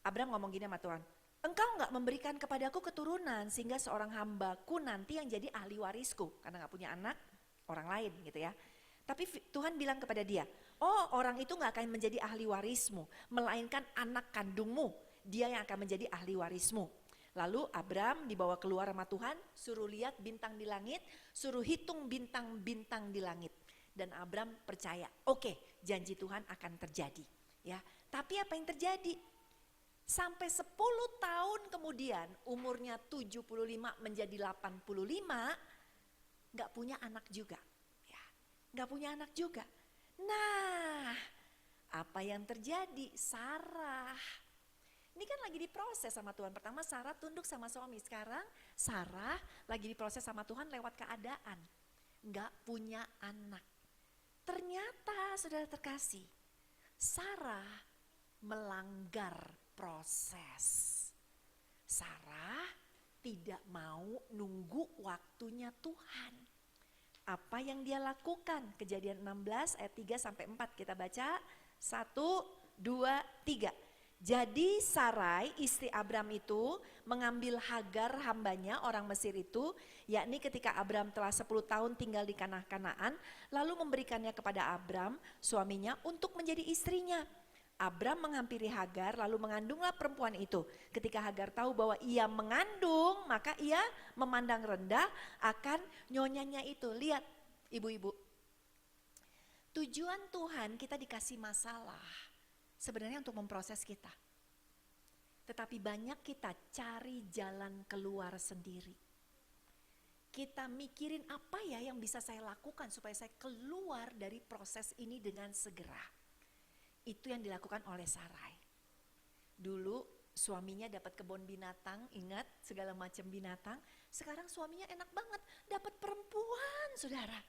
Abram ngomong gini sama Tuhan. Engkau gak memberikan kepadaku keturunan sehingga seorang hambaku nanti yang jadi ahli warisku. Karena gak punya anak, orang lain gitu ya. Tapi Tuhan bilang kepada dia, oh orang itu gak akan menjadi ahli warismu. Melainkan anak kandungmu, dia yang akan menjadi ahli warismu. Lalu Abram dibawa keluar sama Tuhan, suruh lihat bintang di langit, suruh hitung bintang-bintang di langit. Dan Abram percaya, oke, janji Tuhan akan terjadi. Ya, tapi apa yang terjadi? Sampai 10 tahun kemudian umurnya 75 menjadi 85 gak punya anak juga. Ya, gak punya anak juga. Nah apa yang terjadi? Sarah. Ini kan lagi diproses sama Tuhan. Pertama Sarah tunduk sama suami, sekarang Sarah lagi diproses sama Tuhan lewat keadaan. Gak punya anak. Ternyata saudara terkasih, Sarah melanggar proses. Sarah tidak mau nunggu waktunya Tuhan. Apa yang dia lakukan? Kejadian 16 ayat 3 sampai 4 kita baca. 1, 2, 3. Jadi Sarai istri Abram itu mengambil Hagar hambanya orang Mesir itu, yakni ketika Abram telah 10 tahun tinggal di tanah Kanaan, lalu memberikannya kepada Abram suaminya untuk menjadi istrinya. Abram menghampiri Hagar lalu mengandunglah perempuan itu. Ketika Hagar tahu bahwa ia mengandung, maka ia memandang rendah akan nyonyanya itu. Lihat ibu-ibu, tujuan Tuhan kita dikasih masalah sebenarnya untuk memproses kita. Tetapi banyak kita cari jalan keluar sendiri. Kita mikirin apa ya yang bisa saya lakukan supaya saya keluar dari proses ini dengan segera. Itu yang dilakukan oleh Sarai. Dulu suaminya dapat kebun binatang, ingat segala macam binatang. Sekarang suaminya enak banget, dapat perempuan saudara.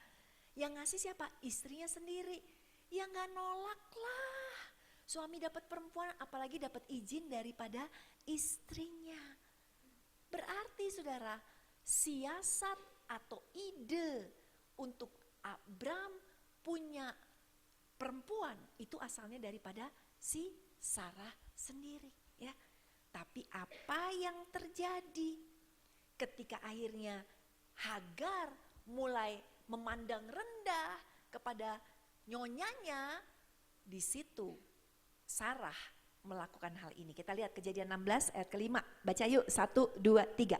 Yang ngasih siapa? Istrinya sendiri. Ya gak nolak lah. Suami dapat perempuan, apalagi dapat izin daripada istrinya. Berarti saudara, siasat atau ide untuk Abram punya perempuan itu asalnya daripada si Sarah sendiri, ya. Tapi apa yang terjadi ketika akhirnya Hagar mulai memandang rendah kepada nyonyanya, di situ Sarah melakukan hal ini. Kita lihat Kejadian 16 ayat ke-5. Baca yuk 1, 2, 3.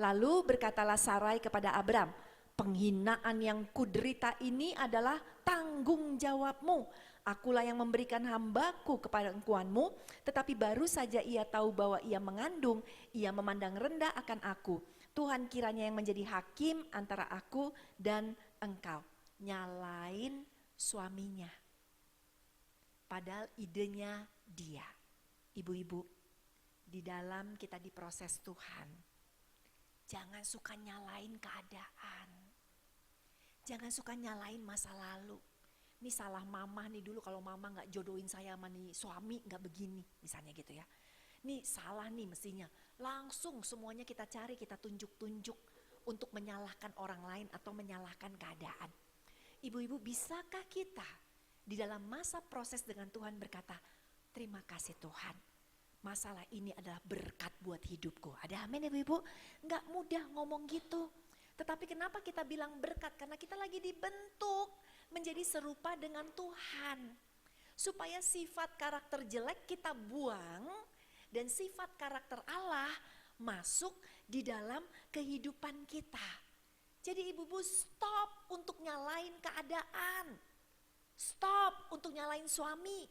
Lalu berkatalah Sarai kepada Abram, penghinaan yang kuderita ini adalah tanggung jawabmu. Akulah yang memberikan hambaku kepada engkuanmu, tetapi baru saja ia tahu bahwa ia mengandung, ia memandang rendah akan aku. Tuhan kiranya yang menjadi hakim antara aku dan engkau. Nyalain suaminya. Padahal idenya dia. Ibu-ibu, di dalam kita diproses Tuhan, jangan suka nyalain keadaan. Jangan suka nyalain masa lalu. Ini salah mama nih, dulu kalau mama gak jodohin saya sama nih suami gak begini, misalnya gitu ya. Ini salah nih mestinya. Langsung semuanya kita cari, kita tunjuk-tunjuk untuk menyalahkan orang lain atau menyalahkan keadaan. Ibu-ibu, bisakah kita di dalam masa proses dengan Tuhan berkata, terima kasih Tuhan, masalah ini adalah berkat buat hidupku. Ada amin ibu-ibu? Gak mudah ngomong gitu. Tetapi kenapa kita bilang berkat? Karena kita lagi dibentuk menjadi serupa dengan Tuhan. Supaya sifat karakter jelek kita buang dan sifat karakter Allah masuk di dalam kehidupan kita. Jadi ibu-ibu, stop untuk nyalain keadaan. Stop untuk nyalain suami.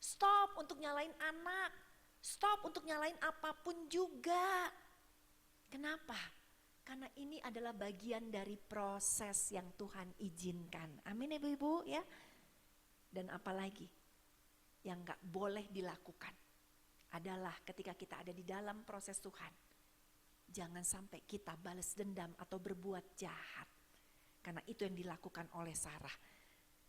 Stop untuk nyalain anak. Stop untuk nyalain apapun juga. Kenapa? Karena ini adalah bagian dari proses yang Tuhan izinkan. Amin ibu-ibu ya. Dan apalagi yang gak boleh dilakukan adalah ketika kita ada di dalam proses Tuhan, jangan sampai kita balas dendam atau berbuat jahat. Karena itu yang dilakukan oleh Sarah.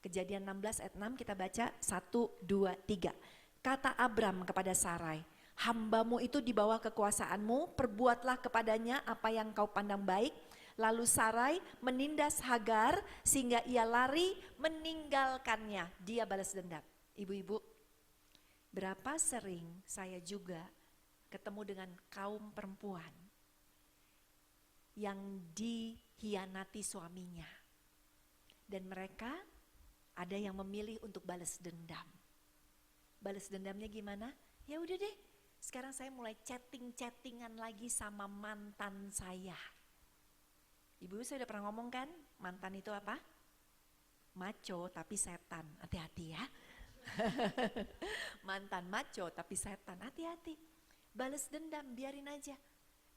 Kejadian 16 ayat 6 kita baca 1, 2, 3. Kata Abram kepada Sarai, hambamu itu di bawah kekuasaanmu, perbuatlah kepadanya apa yang kau pandang baik. Lalu Sarai menindas Hagar sehingga ia lari meninggalkannya. Dia balas dendam. Ibu-ibu, berapa sering saya juga ketemu dengan kaum perempuan yang dihianati suaminya. Dan mereka ada yang memilih untuk balas dendam. Balas dendamnya gimana? Ya udah deh, sekarang saya mulai chattingan lagi sama mantan saya. Ibu saya udah pernah ngomong kan, mantan itu apa? Maco tapi setan, hati-hati ya. Mantan maco tapi setan, hati-hati. Balas dendam, biarin aja.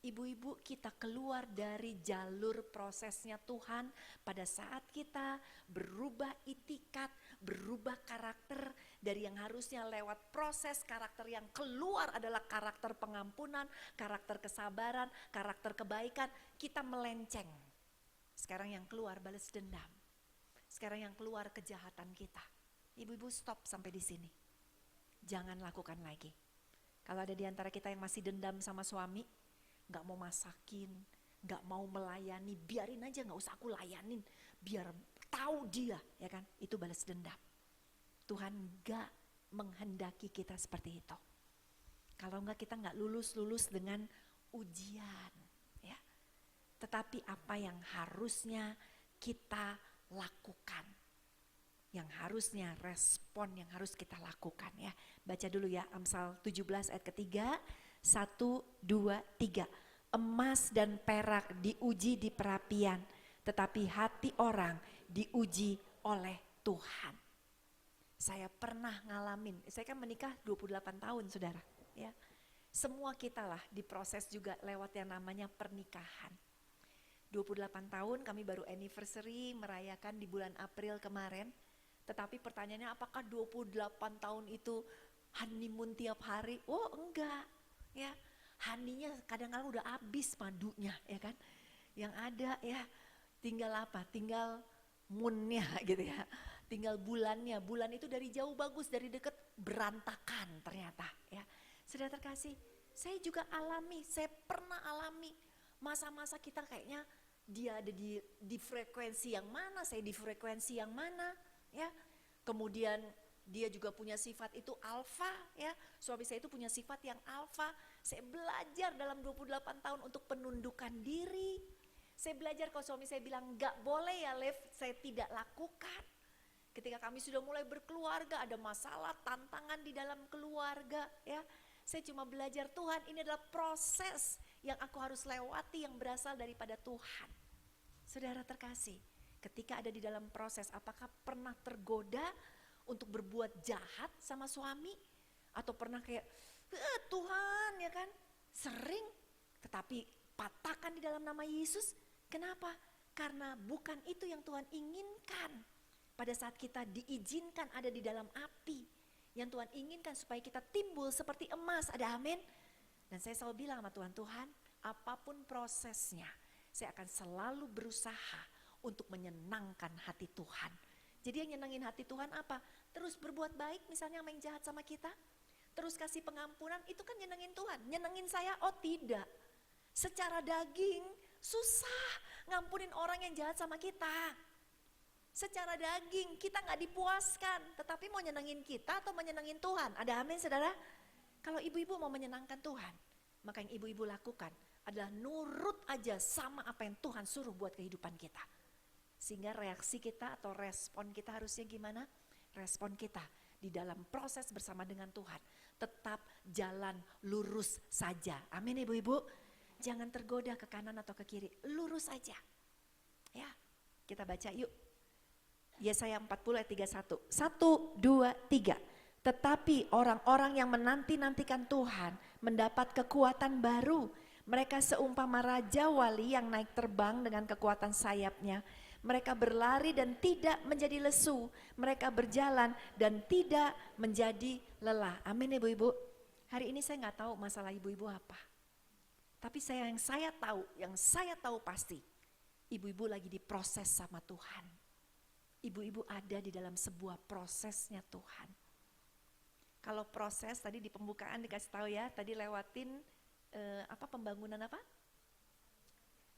Ibu-ibu, kita keluar dari jalur prosesnya Tuhan pada saat kita berubah itikat, berubah karakter dari yang harusnya lewat proses karakter, yang keluar adalah karakter pengampunan, karakter kesabaran, karakter kebaikan, kita melenceng. Sekarang yang keluar balas dendam. Sekarang yang keluar kejahatan kita. Ibu-ibu, stop sampai di sini. Jangan lakukan lagi. Kalau ada di antara kita yang masih dendam sama suami, gak mau masakin, gak mau melayani, biarin aja, gak usah aku layanin, biar tahu dia, ya kan? Itu balas dendam. Tuhan gak menghendaki kita seperti itu. Kalau enggak, kita gak lulus dengan ujian, ya. Tetapi apa yang harusnya kita lakukan, yang harusnya respon yang harus kita lakukan, ya. Baca dulu ya, Amsal 17 ayat ketiga. 1, 2, 3. Emas dan perak diuji di perapian, tetapi hati orang diuji oleh Tuhan. Saya pernah ngalamin, saya kan menikah 28 tahun saudara, ya. Semua kita lah diproses juga lewat yang namanya pernikahan. 28 tahun kami baru anniversary merayakan di bulan April kemarin. Tetapi pertanyaannya, apakah 28 tahun itu honeymoon tiap hari? Oh enggak. Ya, honey-nya kadang-kadang udah habis madunya, ya kan? Yang ada ya tinggal apa? Tinggal moon-nya gitu ya. Tinggal bulannya. Bulan itu dari jauh bagus, dari dekat berantakan ternyata, ya. Sudah terkasih, saya juga alami, saya pernah alami masa-masa kita kayaknya dia ada di frekuensi yang mana, saya di frekuensi yang mana, ya. Kemudian dia juga punya sifat itu alfa, ya. Suami saya itu punya sifat yang alfa. Saya belajar dalam 28 tahun untuk penundukan diri. Saya belajar kalau suami saya bilang gak boleh ya Lev, saya tidak lakukan. Ketika kami sudah mulai berkeluarga, ada masalah, tantangan di dalam keluarga, ya. Saya cuma belajar, Tuhan ini adalah proses yang aku harus lewati yang berasal daripada Tuhan. Saudara terkasih, ketika ada di dalam proses, apakah pernah tergoda untuk berbuat jahat sama suami? Atau pernah kayak, Tuhan ya kan, sering, tetapi patahkan di dalam nama Yesus. Kenapa? Karena bukan itu yang Tuhan inginkan. Pada saat kita diizinkan ada di dalam api, yang Tuhan inginkan supaya kita timbul seperti emas, ada amin. Dan saya selalu bilang sama Tuhan, Tuhan apapun prosesnya, saya akan selalu berusaha untuk menyenangkan hati Tuhan. Jadi yang nyenengin hati Tuhan apa? Terus berbuat baik misalnya sama yang jahat sama kita. Terus kasih pengampunan, itu kan nyenengin Tuhan. Nyenengin saya? Oh tidak. Secara daging susah ngampunin orang yang jahat sama kita. Secara daging kita gak dipuaskan. Tetapi mau nyenengin kita atau menyenengin Tuhan? Ada amin saudara? Kalau ibu-ibu mau menyenangkan Tuhan, maka yang ibu-ibu lakukan adalah nurut aja sama apa yang Tuhan suruh buat kehidupan kita. Sehingga reaksi kita atau respon kita harusnya gimana? Respon kita di dalam proses bersama dengan Tuhan tetap jalan lurus saja. Amin ibu-ibu. Jangan tergoda ke kanan atau ke kiri, lurus aja. Ya, kita baca yuk. Yesaya 40 ayat 31. 1, 2, 3. Tetapi orang-orang yang menanti-nantikan Tuhan mendapat kekuatan baru. Mereka seumpama raja wali yang naik terbang dengan kekuatan sayapnya. Mereka berlari dan tidak menjadi lesu. Mereka berjalan dan tidak menjadi lelah. Amin ibu-ibu. Hari ini saya gak tahu masalah ibu-ibu apa. Tapi yang saya tahu pasti. Ibu-ibu lagi diproses sama Tuhan. Ibu-ibu ada di dalam sebuah prosesnya Tuhan. Kalau proses tadi di pembukaan dikasih tahu ya. Tadi lewatin pembangunan apa?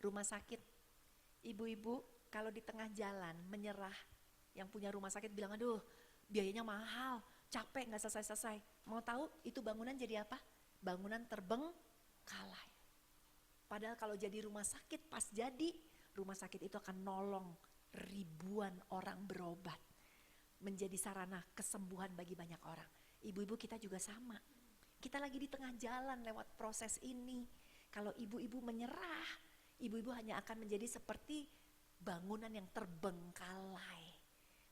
Rumah sakit. Ibu-ibu kalau di tengah jalan menyerah, yang punya rumah sakit bilang aduh biayanya mahal, capek gak selesai-selesai. Mau tahu itu bangunan jadi apa? Bangunan terbengkalai. Padahal kalau jadi rumah sakit, pas jadi rumah sakit itu akan nolong ribuan orang berobat. Menjadi sarana kesembuhan bagi banyak orang. Ibu-ibu kita juga sama. Kita lagi di tengah jalan lewat proses ini. Kalau ibu-ibu menyerah, ibu-ibu hanya akan menjadi seperti bangunan yang terbengkalai.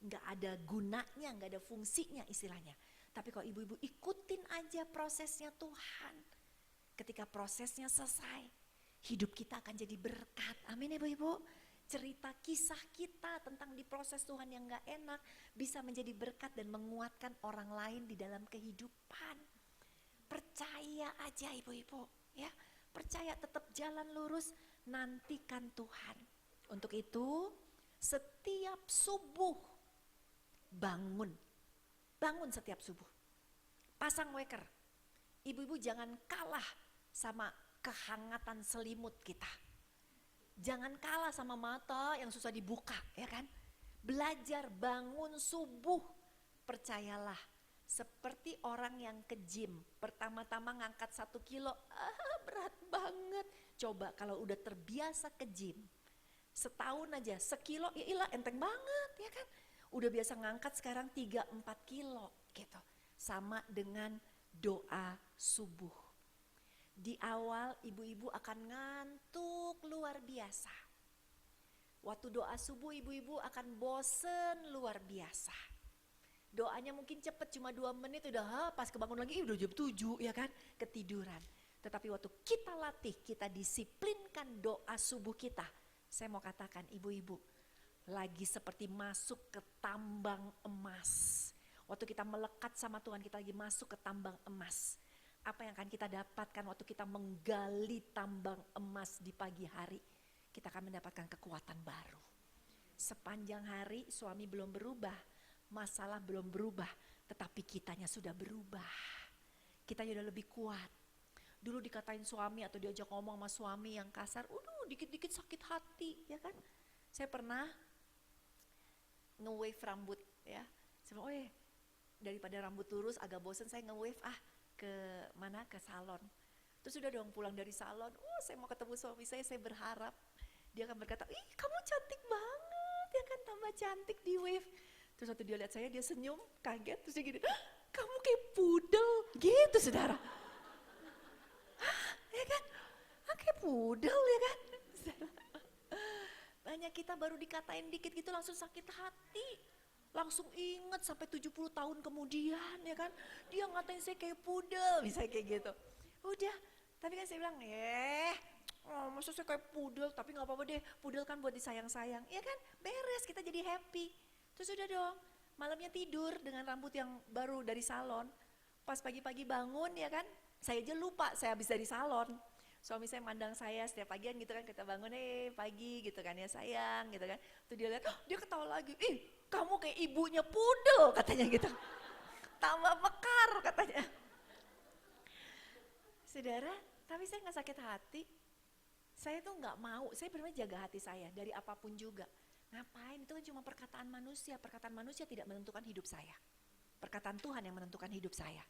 Gak ada gunanya, gak ada fungsinya istilahnya. Tapi kalau ibu-ibu ikutin aja prosesnya Tuhan. Ketika prosesnya selesai, hidup kita akan jadi berkat. Amin ya Ibu. Cerita kisah kita tentang di proses Tuhan yang gak enak bisa menjadi berkat dan menguatkan orang lain di dalam kehidupan. Percaya aja ibu-ibu ya. Percaya, tetap jalan lurus, nantikan Tuhan. Untuk itu setiap subuh bangun setiap subuh. Pasang waker. Ibu-ibu jangan kalah sama kehangatan selimut kita. Jangan kalah sama mata yang susah dibuka, ya kan? Belajar bangun subuh, percayalah. Seperti orang yang ke gym, pertama-tama ngangkat 1 kilo, berat banget. Coba kalau udah terbiasa ke gym, setahun aja sekilo, ya ilah enteng banget, ya kan? Udah biasa ngangkat sekarang 3-4 kilo gitu. Sama dengan doa subuh. Di awal ibu-ibu akan ngantuk luar biasa. Waktu doa subuh ibu-ibu akan bosen luar biasa. Doanya mungkin cepet cuma 2 menit udah pas kebangun lagi udah jam 7 ya kan, ketiduran. Tetapi waktu kita latih, kita disiplinkan doa subuh kita. Saya mau katakan ibu-ibu, lagi seperti masuk ke tambang emas. Waktu kita melekat sama Tuhan, kita lagi masuk ke tambang emas. Apa yang akan kita dapatkan waktu kita menggali tambang emas di pagi hari? Kita akan mendapatkan kekuatan baru. Sepanjang hari suami belum berubah, masalah belum berubah, tetapi kitanya sudah berubah. Kitanya udah lebih kuat. Dulu dikatain suami atau diajak ngomong sama suami yang kasar, dikit-dikit sakit hati, ya kan? Saya pernah nge-wave rambut, ya. Saya bilang, daripada rambut lurus agak bosen, saya nge-wave ke mana, ke salon. Terus udah dong pulang dari salon, saya mau ketemu suami saya berharap dia akan berkata, ih kamu cantik banget, ya kan, tambah cantik di wave. Terus waktu dia lihat saya, dia senyum, kaget, terus dia gini, kamu kayak pudel, gitu saudara. Ya kan, kayak pudel ya kan. Banyak kita baru dikatain dikit gitu langsung sakit hati. Langsung inget sampai 70 tahun kemudian ya kan. Dia ngatain saya kayak pudel, bisa kayak gitu. Udah, tapi kan saya bilang, masa saya kayak pudel, tapi gak apa-apa deh, pudel kan buat disayang-sayang. Ya kan, beres, kita jadi happy. Terus udah dong, malamnya tidur dengan rambut yang baru dari salon. Pas pagi-pagi bangun ya kan, saya aja lupa saya habis dari salon. Suami saya mandang saya setiap pagian gitu kan, kita bangun pagi gitu kan ya sayang gitu kan. Tuh dia lihat, dia ketawa lagi, kamu kayak ibunya pudel katanya gitu. Tambah mekar katanya. Saudara, tapi saya gak sakit hati. Saya tuh gak mau, saya benar-benar jaga hati saya dari apapun juga. Ngapain, itu kan cuma perkataan manusia tidak menentukan hidup saya. Perkataan Tuhan yang menentukan hidup saya.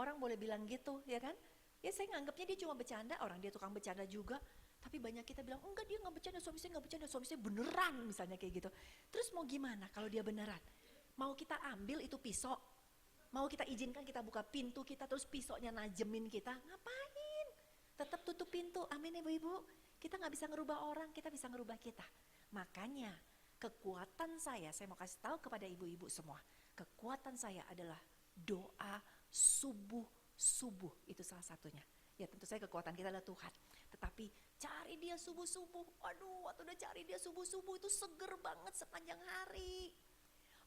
Orang boleh bilang gitu ya kan. Ya saya nganggapnya dia cuma bercanda, orang dia tukang bercanda juga. Tapi banyak kita bilang, enggak dia gak bercanda, suami saya gak bercanda, suami saya beneran misalnya kayak gitu. Terus mau gimana kalau dia beneran? Mau kita ambil itu pisau? Mau kita izinkan kita buka pintu kita terus pisaunya najemin kita? Ngapain? Tetap tutup pintu, amin ya ibu-ibu. Kita gak bisa ngerubah orang, kita bisa ngerubah kita. Makanya kekuatan saya mau kasih tahu kepada ibu-ibu semua. Kekuatan saya adalah doa subuh, itu salah satunya. Ya tentu saja kekuatan kita adalah Tuhan. Tetapi cari dia subuh-subuh. Aduh, waktu udah cari dia subuh-subuh itu seger banget sepanjang hari.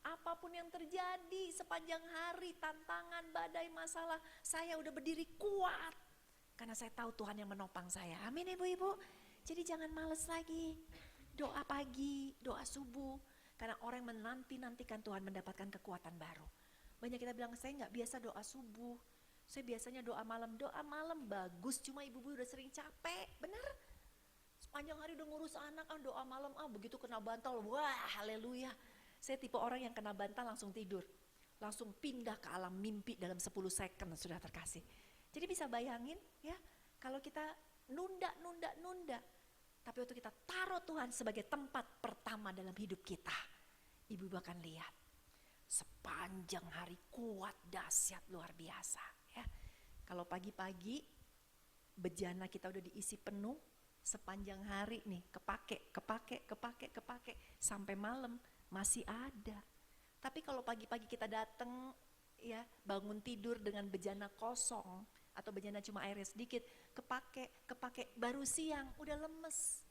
Apapun yang terjadi sepanjang hari, tantangan, badai, masalah, saya udah berdiri kuat. Karena saya tahu Tuhan yang menopang saya. Amin ibu-ibu. Jadi jangan males lagi. Doa pagi, doa subuh. Karena orang yang menanti-nantikan Tuhan mendapatkan kekuatan baru. Banyak kita bilang, saya gak biasa doa subuh. Saya biasanya doa malam bagus, cuma ibu-ibu udah sering capek, benar? Sepanjang hari udah ngurus anak, doa malam, begitu kena bantal, wah haleluya. Saya tipe orang yang kena bantal langsung tidur, langsung pindah ke alam mimpi dalam 10 second sudah terkasih. Jadi bisa bayangin ya, kalau kita nunda, tapi waktu kita taruh Tuhan sebagai tempat pertama dalam hidup kita, ibu-ibu akan lihat sepanjang hari kuat, dahsyat, luar biasa. Ya, kalau pagi-pagi bejana kita udah diisi penuh, sepanjang hari nih kepake sampai malam masih ada. Tapi kalau pagi-pagi kita datang ya bangun tidur dengan bejana kosong, atau bencana cuma airnya sedikit, kepake baru siang udah lemes.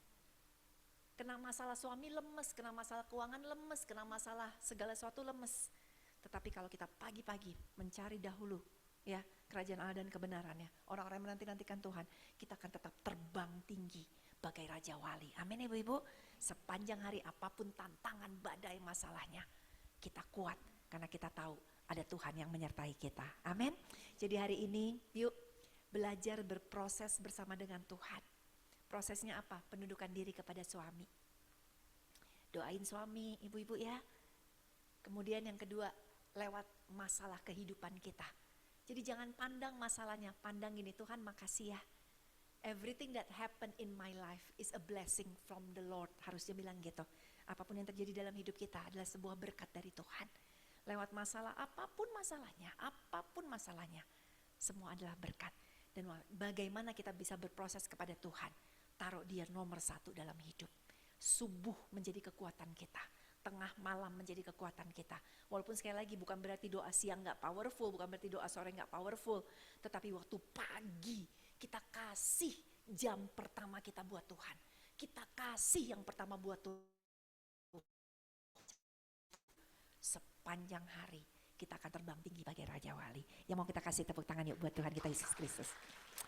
Kena masalah suami lemes, kena masalah keuangan lemes, kena masalah segala sesuatu lemes. Tetapi kalau kita pagi-pagi mencari dahulu ya kerajaan Allah dan kebenarannya, orang-orang yang menanti-nantikan Tuhan, kita akan tetap terbang tinggi bagai Raja Wali. Amin ibu-ibu. Sepanjang hari apapun tantangan badai masalahnya, kita kuat karena kita tahu ada Tuhan yang menyertai kita. Amin. Jadi hari ini yuk belajar berproses bersama dengan Tuhan. Prosesnya apa? Penundukan diri kepada suami. Doain suami, ibu-ibu ya. Kemudian yang kedua, lewat masalah kehidupan kita. Jadi jangan pandang masalahnya, pandang gini, Tuhan makasih ya. Everything that happened in my life is a blessing from the Lord. Harusnya bilang gitu. Apapun yang terjadi dalam hidup kita adalah sebuah berkat dari Tuhan. Lewat masalah apapun masalahnya, semua adalah berkat. Dan bagaimana kita bisa berproses kepada Tuhan, taruh dia nomor 1 dalam hidup. Subuh menjadi kekuatan kita, tengah malam menjadi kekuatan kita. Walaupun sekali lagi bukan berarti doa siang gak powerful, bukan berarti doa sore gak powerful, tetapi waktu pagi kita kasih jam pertama kita buat Tuhan. Kita kasih yang pertama buat Tuhan. Sepanjang hari kita akan terbang tinggi bagai Raja Wali. Yang mau kita kasih tepuk tangan yuk buat Tuhan kita Yesus Kristus.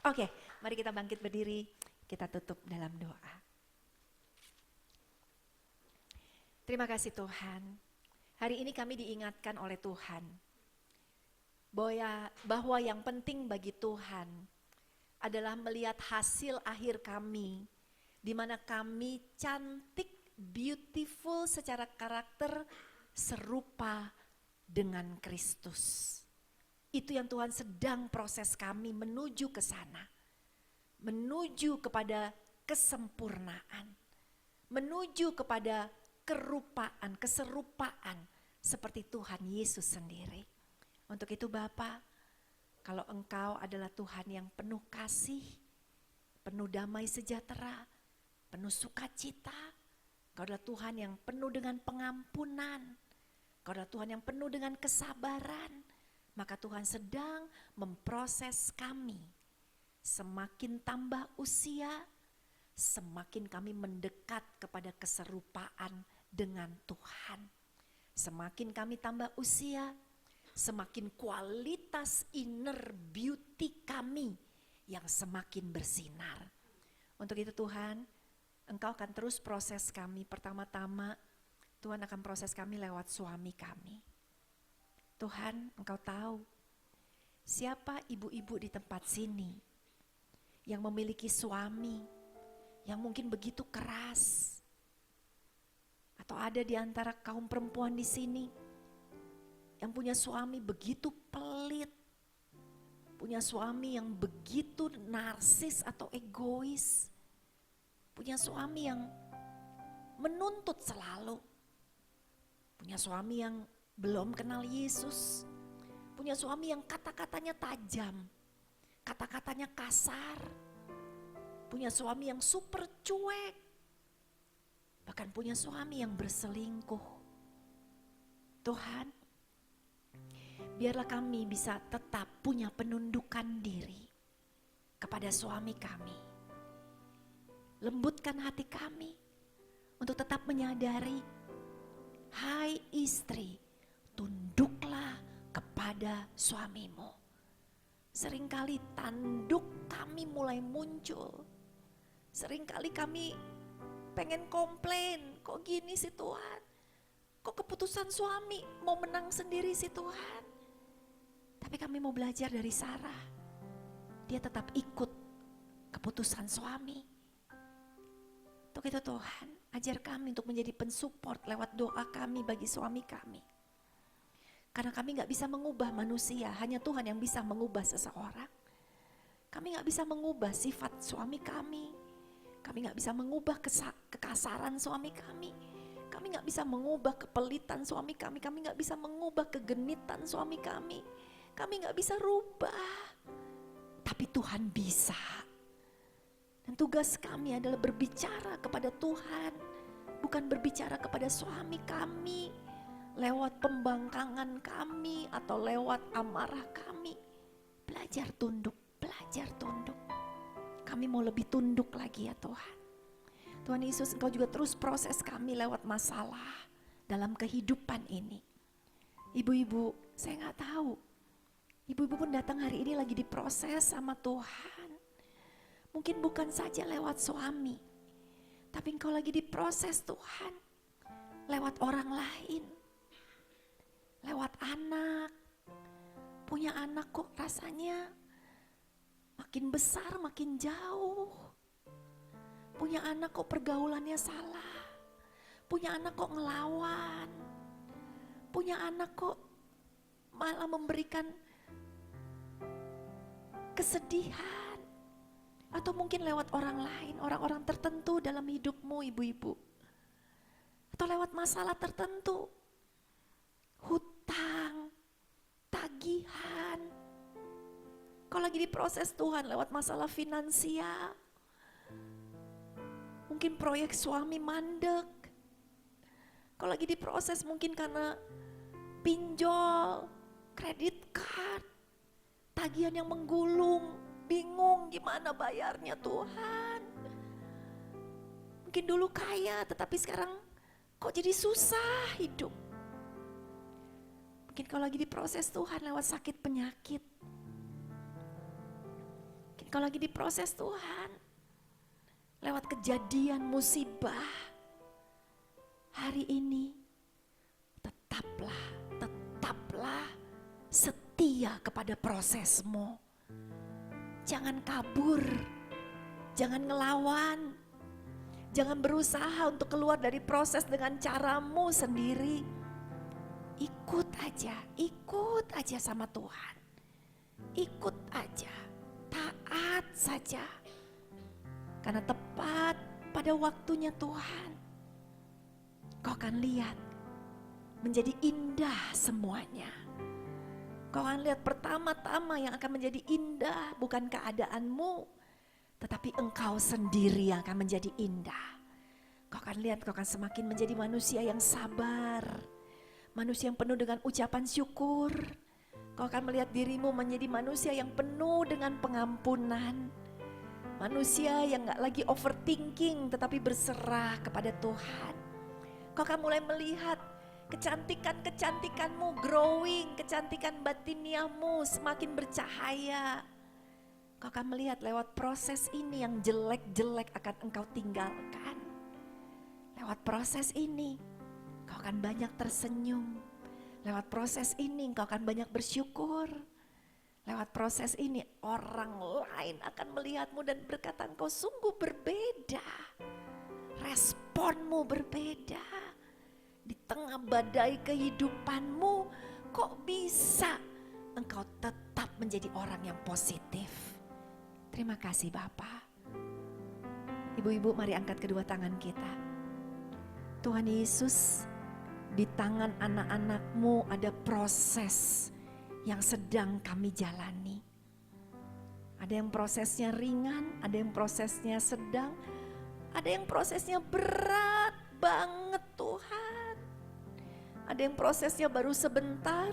Oke, mari kita bangkit berdiri, kita tutup dalam doa. Terima kasih Tuhan. Hari ini kami diingatkan oleh Tuhan bahwa yang penting bagi Tuhan adalah melihat hasil akhir kami, di mana kami cantik, beautiful secara karakter, serupa dengan Kristus. Itu yang Tuhan sedang proses kami menuju ke sana. Menuju kepada kesempurnaan. Menuju kepada kerupaan, keserupaan seperti Tuhan Yesus sendiri. Untuk itu Bapa, kalau Engkau adalah Tuhan yang penuh kasih, penuh damai sejahtera, penuh sukacita, Engkau adalah Tuhan yang penuh dengan pengampunan, Engkau adalah Tuhan yang penuh dengan kesabaran, maka Tuhan sedang memproses kami. Semakin tambah usia, semakin kami mendekat kepada keserupaan dengan Tuhan. Semakin kami tambah usia, semakin kualitas inner beauty kami yang semakin bersinar. Untuk itu Tuhan, Engkau akan terus proses kami. Pertama-tama Tuhan akan proses kami lewat suami kami. Tuhan, Engkau tahu siapa ibu-ibu di tempat sini yang memiliki suami yang mungkin begitu keras. Atau ada di antara kaum perempuan di sini yang punya suami begitu pelit, punya suami yang begitu narsis atau egois, punya suami yang menuntut selalu, punya suami yang belum kenal Yesus, punya suami yang kata-katanya tajam, kata-katanya kasar, punya suami yang super cuek, bahkan punya suami yang berselingkuh. Tuhan, biarlah kami bisa tetap punya penundukan diri kepada suami kami. Lembutkan hati kami untuk tetap menyadari, hai istri, tunduklah kepada suamimu. Seringkali tanduk kami mulai muncul. Seringkali kami pengen komplain, kok gini sih Tuhan? Kok keputusan suami mau menang sendiri sih Tuhan? Tapi kami mau belajar dari Sarah. Dia tetap ikut keputusan suami. Untuk itu Tuhan, ajar kami untuk menjadi pensupport lewat doa kami bagi suami kami. Karena kami gak bisa mengubah manusia, hanya Tuhan yang bisa mengubah seseorang. Kami gak bisa mengubah sifat suami kami. Kami gak bisa mengubah kekasaran suami kami. Kami gak bisa mengubah kepelitan suami kami. Kami gak bisa mengubah kegenitan suami kami. Kami gak bisa rubah. Tapi Tuhan bisa. Dan tugas kami adalah berbicara kepada Tuhan. Bukan berbicara kepada suami kami. Lewat pembangkangan kami atau lewat amarah kami. Belajar tunduk, belajar belajar tunduk. Kami mau lebih tunduk lagi ya Tuhan. Tuhan Yesus, Engkau juga terus proses kami lewat masalah dalam kehidupan ini. Ibu-ibu, saya nggak tahu. Ibu-ibu pun datang hari ini lagi diproses sama Tuhan. Mungkin bukan saja lewat suami, tapi Engkau lagi diproses Tuhan. Lewat orang lain. Lewat anak. Punya anak kok rasanya makin besar makin jauh. Punya anak kok pergaulannya salah. Punya anak kok ngelawan. Punya anak kok malah memberikan kesedihan. Atau mungkin lewat orang lain, orang-orang tertentu dalam hidupmu ibu-ibu. Atau lewat masalah tertentu. Hutang, tagihan. Kau lagi diproses Tuhan lewat masalah finansial. Mungkin proyek suami mandek. Kau lagi diproses mungkin karena pinjol, kredit card, tagihan yang menggulung, bingung gimana bayarnya Tuhan. Mungkin dulu kaya tetapi sekarang kok jadi susah hidup. Mungkin kau lagi diproses Tuhan lewat sakit penyakit. Mungkin kau lagi diproses Tuhan lewat kejadian musibah. Hari ini tetaplah setia kepada prosesmu. Jangan kabur, jangan ngelawan, jangan berusaha untuk keluar dari proses dengan caramu sendiri. Ikut aja sama Tuhan. Ikut aja, taat saja. Karena tepat pada waktunya Tuhan, kau akan lihat menjadi indah semuanya. Kau akan lihat pertama-tama yang akan menjadi indah bukan keadaanmu, tetapi engkau sendiri yang akan menjadi indah. Kau akan lihat, kau akan semakin menjadi manusia yang sabar, manusia yang penuh dengan ucapan syukur. Kau akan melihat dirimu menjadi manusia yang penuh dengan pengampunan. Manusia yang gak lagi overthinking tetapi berserah kepada Tuhan. Kau akan mulai melihat kecantikanmu growing, kecantikan batiniahmu semakin bercahaya. Kau akan melihat lewat proses ini yang jelek-jelek akan engkau tinggalkan. Lewat proses ini kau akan banyak tersenyum. Lewat proses ini kau akan banyak bersyukur. Lewat proses ini orang lain akan melihatmu dan berkata engkau sungguh berbeda. Responmu berbeda. Di tengah badai kehidupanmu kok bisa engkau tetap menjadi orang yang positif. Terima kasih Bapak. Ibu-ibu mari angkat kedua tangan kita. Tuhan Yesus, di tangan anak-anak-Mu ada proses yang sedang kami jalani. Ada yang prosesnya ringan, ada yang prosesnya sedang, ada yang prosesnya berat banget Tuhan. Ada yang prosesnya baru sebentar,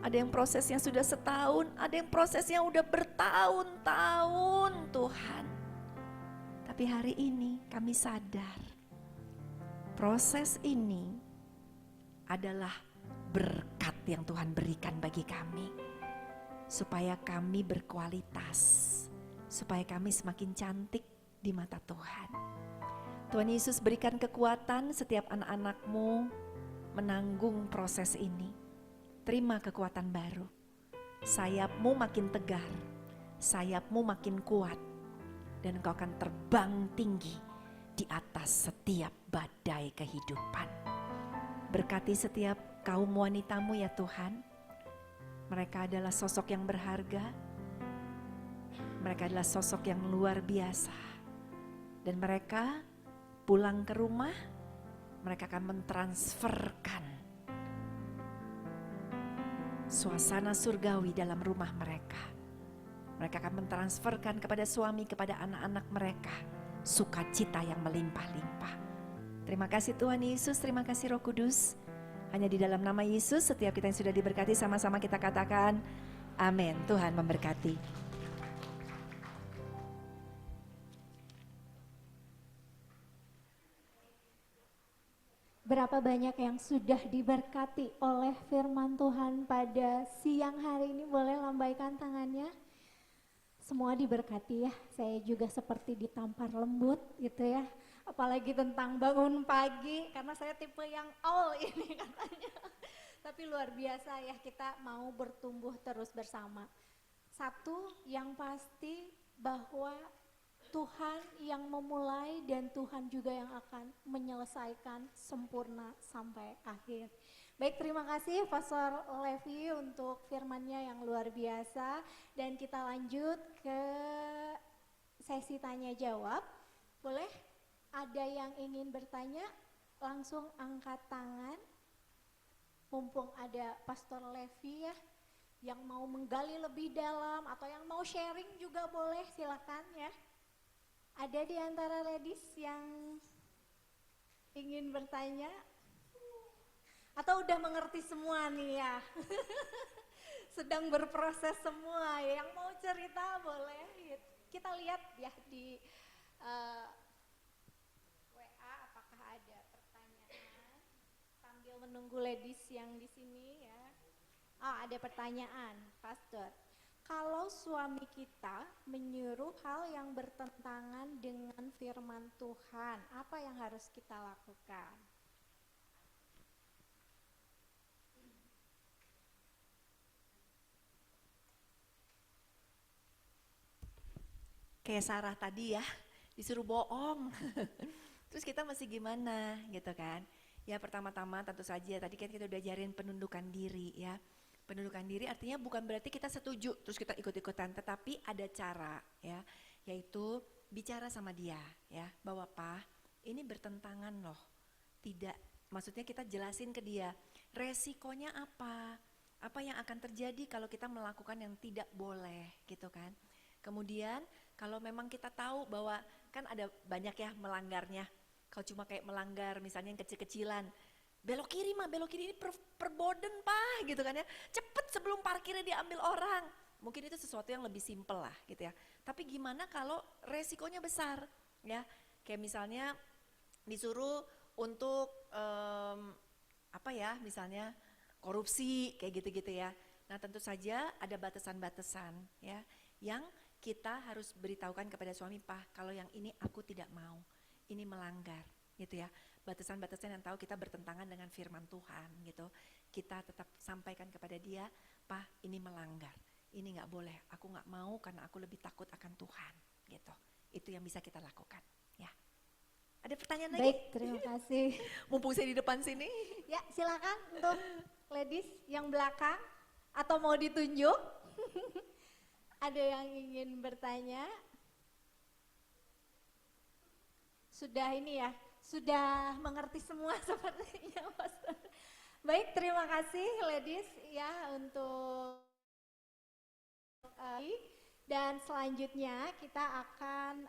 ada yang prosesnya sudah setahun, ada yang prosesnya udah bertahun-tahun Tuhan. Tapi hari ini kami sadar, proses ini adalah berkat yang Tuhan berikan bagi kami, supaya kami berkualitas, supaya kami semakin cantik di mata Tuhan. Tuhan Yesus berikan kekuatan setiap anak-anak-Mu menanggung proses ini. Terima kekuatan baru. Sayap-Mu makin tegar, sayap-Mu makin kuat, dan Engkau akan terbang tinggi di atas setiap badai kehidupan. Berkati setiap kaum wanitamu ya Tuhan. Mereka adalah sosok yang berharga. Mereka adalah sosok yang luar biasa. Dan mereka pulang ke rumah, mereka akan mentransferkan suasana surgawi dalam rumah mereka. Mereka akan mentransferkan kepada suami, kepada anak-anak mereka sukacita yang melimpah-limpah. Terima kasih Tuhan Yesus, terima kasih Roh Kudus. Hanya di dalam nama Yesus setiap kita yang sudah diberkati sama-sama kita katakan amin. Tuhan memberkati. Berapa banyak yang sudah diberkati oleh firman Tuhan pada siang hari ini? Boleh lambaikan tangannya. Semua diberkati ya, saya juga seperti ditampar lembut gitu ya. Apalagi tentang bangun pagi, karena saya tipe yang all ini katanya. Tapi luar biasa ya, kita mau bertumbuh terus bersama. Satu yang pasti bahwa Tuhan yang memulai dan Tuhan juga yang akan menyelesaikan sempurna sampai akhir. Baik, terima kasih Pastor Levi untuk firman-Nya yang luar biasa, dan kita lanjut ke sesi tanya jawab. Boleh ada yang ingin bertanya? Langsung angkat tangan. Mumpung ada Pastor Levi ya, yang mau menggali lebih dalam atau yang mau sharing juga boleh, silakan ya. Ada di antara ladies yang ingin bertanya? Atau udah mengerti semua nih ya? Sedang berproses semua, yang mau cerita boleh. Kita lihat ya di WA apakah ada pertanyaan sambil menunggu ladies yang di sini ya. Ada pertanyaan, Pastor. Kalau suami kita menyuruh hal yang bertentangan dengan firman Tuhan, apa yang harus kita lakukan? Kayak Sarah tadi ya, disuruh bohong. Terus kita masih gimana gitu kan? Ya pertama-tama tentu saja tadi kan kita udah ajarin penundukan diri ya. Penundukan diri artinya bukan berarti kita setuju terus kita ikut-ikutan, tetapi ada cara ya, yaitu bicara sama dia ya, bahwa Pak ini bertentangan loh. Tidak, maksudnya kita jelasin ke dia resikonya apa yang akan terjadi kalau kita melakukan yang tidak boleh gitu kan. Kemudian kalau memang kita tahu bahwa kan ada banyak ya melanggarnya. Kalau cuma kayak melanggar misalnya yang kecil-kecilan, belok kiri ini perboden Pak gitu kan ya. Cepet sebelum parkirnya diambil orang. Mungkin itu sesuatu yang lebih simpel lah gitu ya. Tapi gimana kalau resikonya besar ya. Kayak misalnya disuruh untuk apa ya, misalnya korupsi kayak gitu-gitu ya. Nah tentu saja ada batasan-batasan ya yang kita harus beritahukan kepada suami, Pak kalau yang ini aku tidak mau, ini melanggar gitu ya. Batasan-batasan yang tahu kita bertentangan dengan firman Tuhan gitu. Kita tetap sampaikan kepada dia, Pak ini melanggar, ini gak boleh, aku gak mau karena aku lebih takut akan Tuhan gitu. Itu yang bisa kita lakukan ya. Ada pertanyaan lagi? Baik, terima kasih. Mumpung saya di depan sini. Ya, silakan untuk ladies yang belakang atau mau ditunjuk. Ada yang ingin bertanya? Sudah ini ya, sudah mengerti semua sepertinya Pastor. Baik, terima kasih ladies ya untuk dan selanjutnya kita akan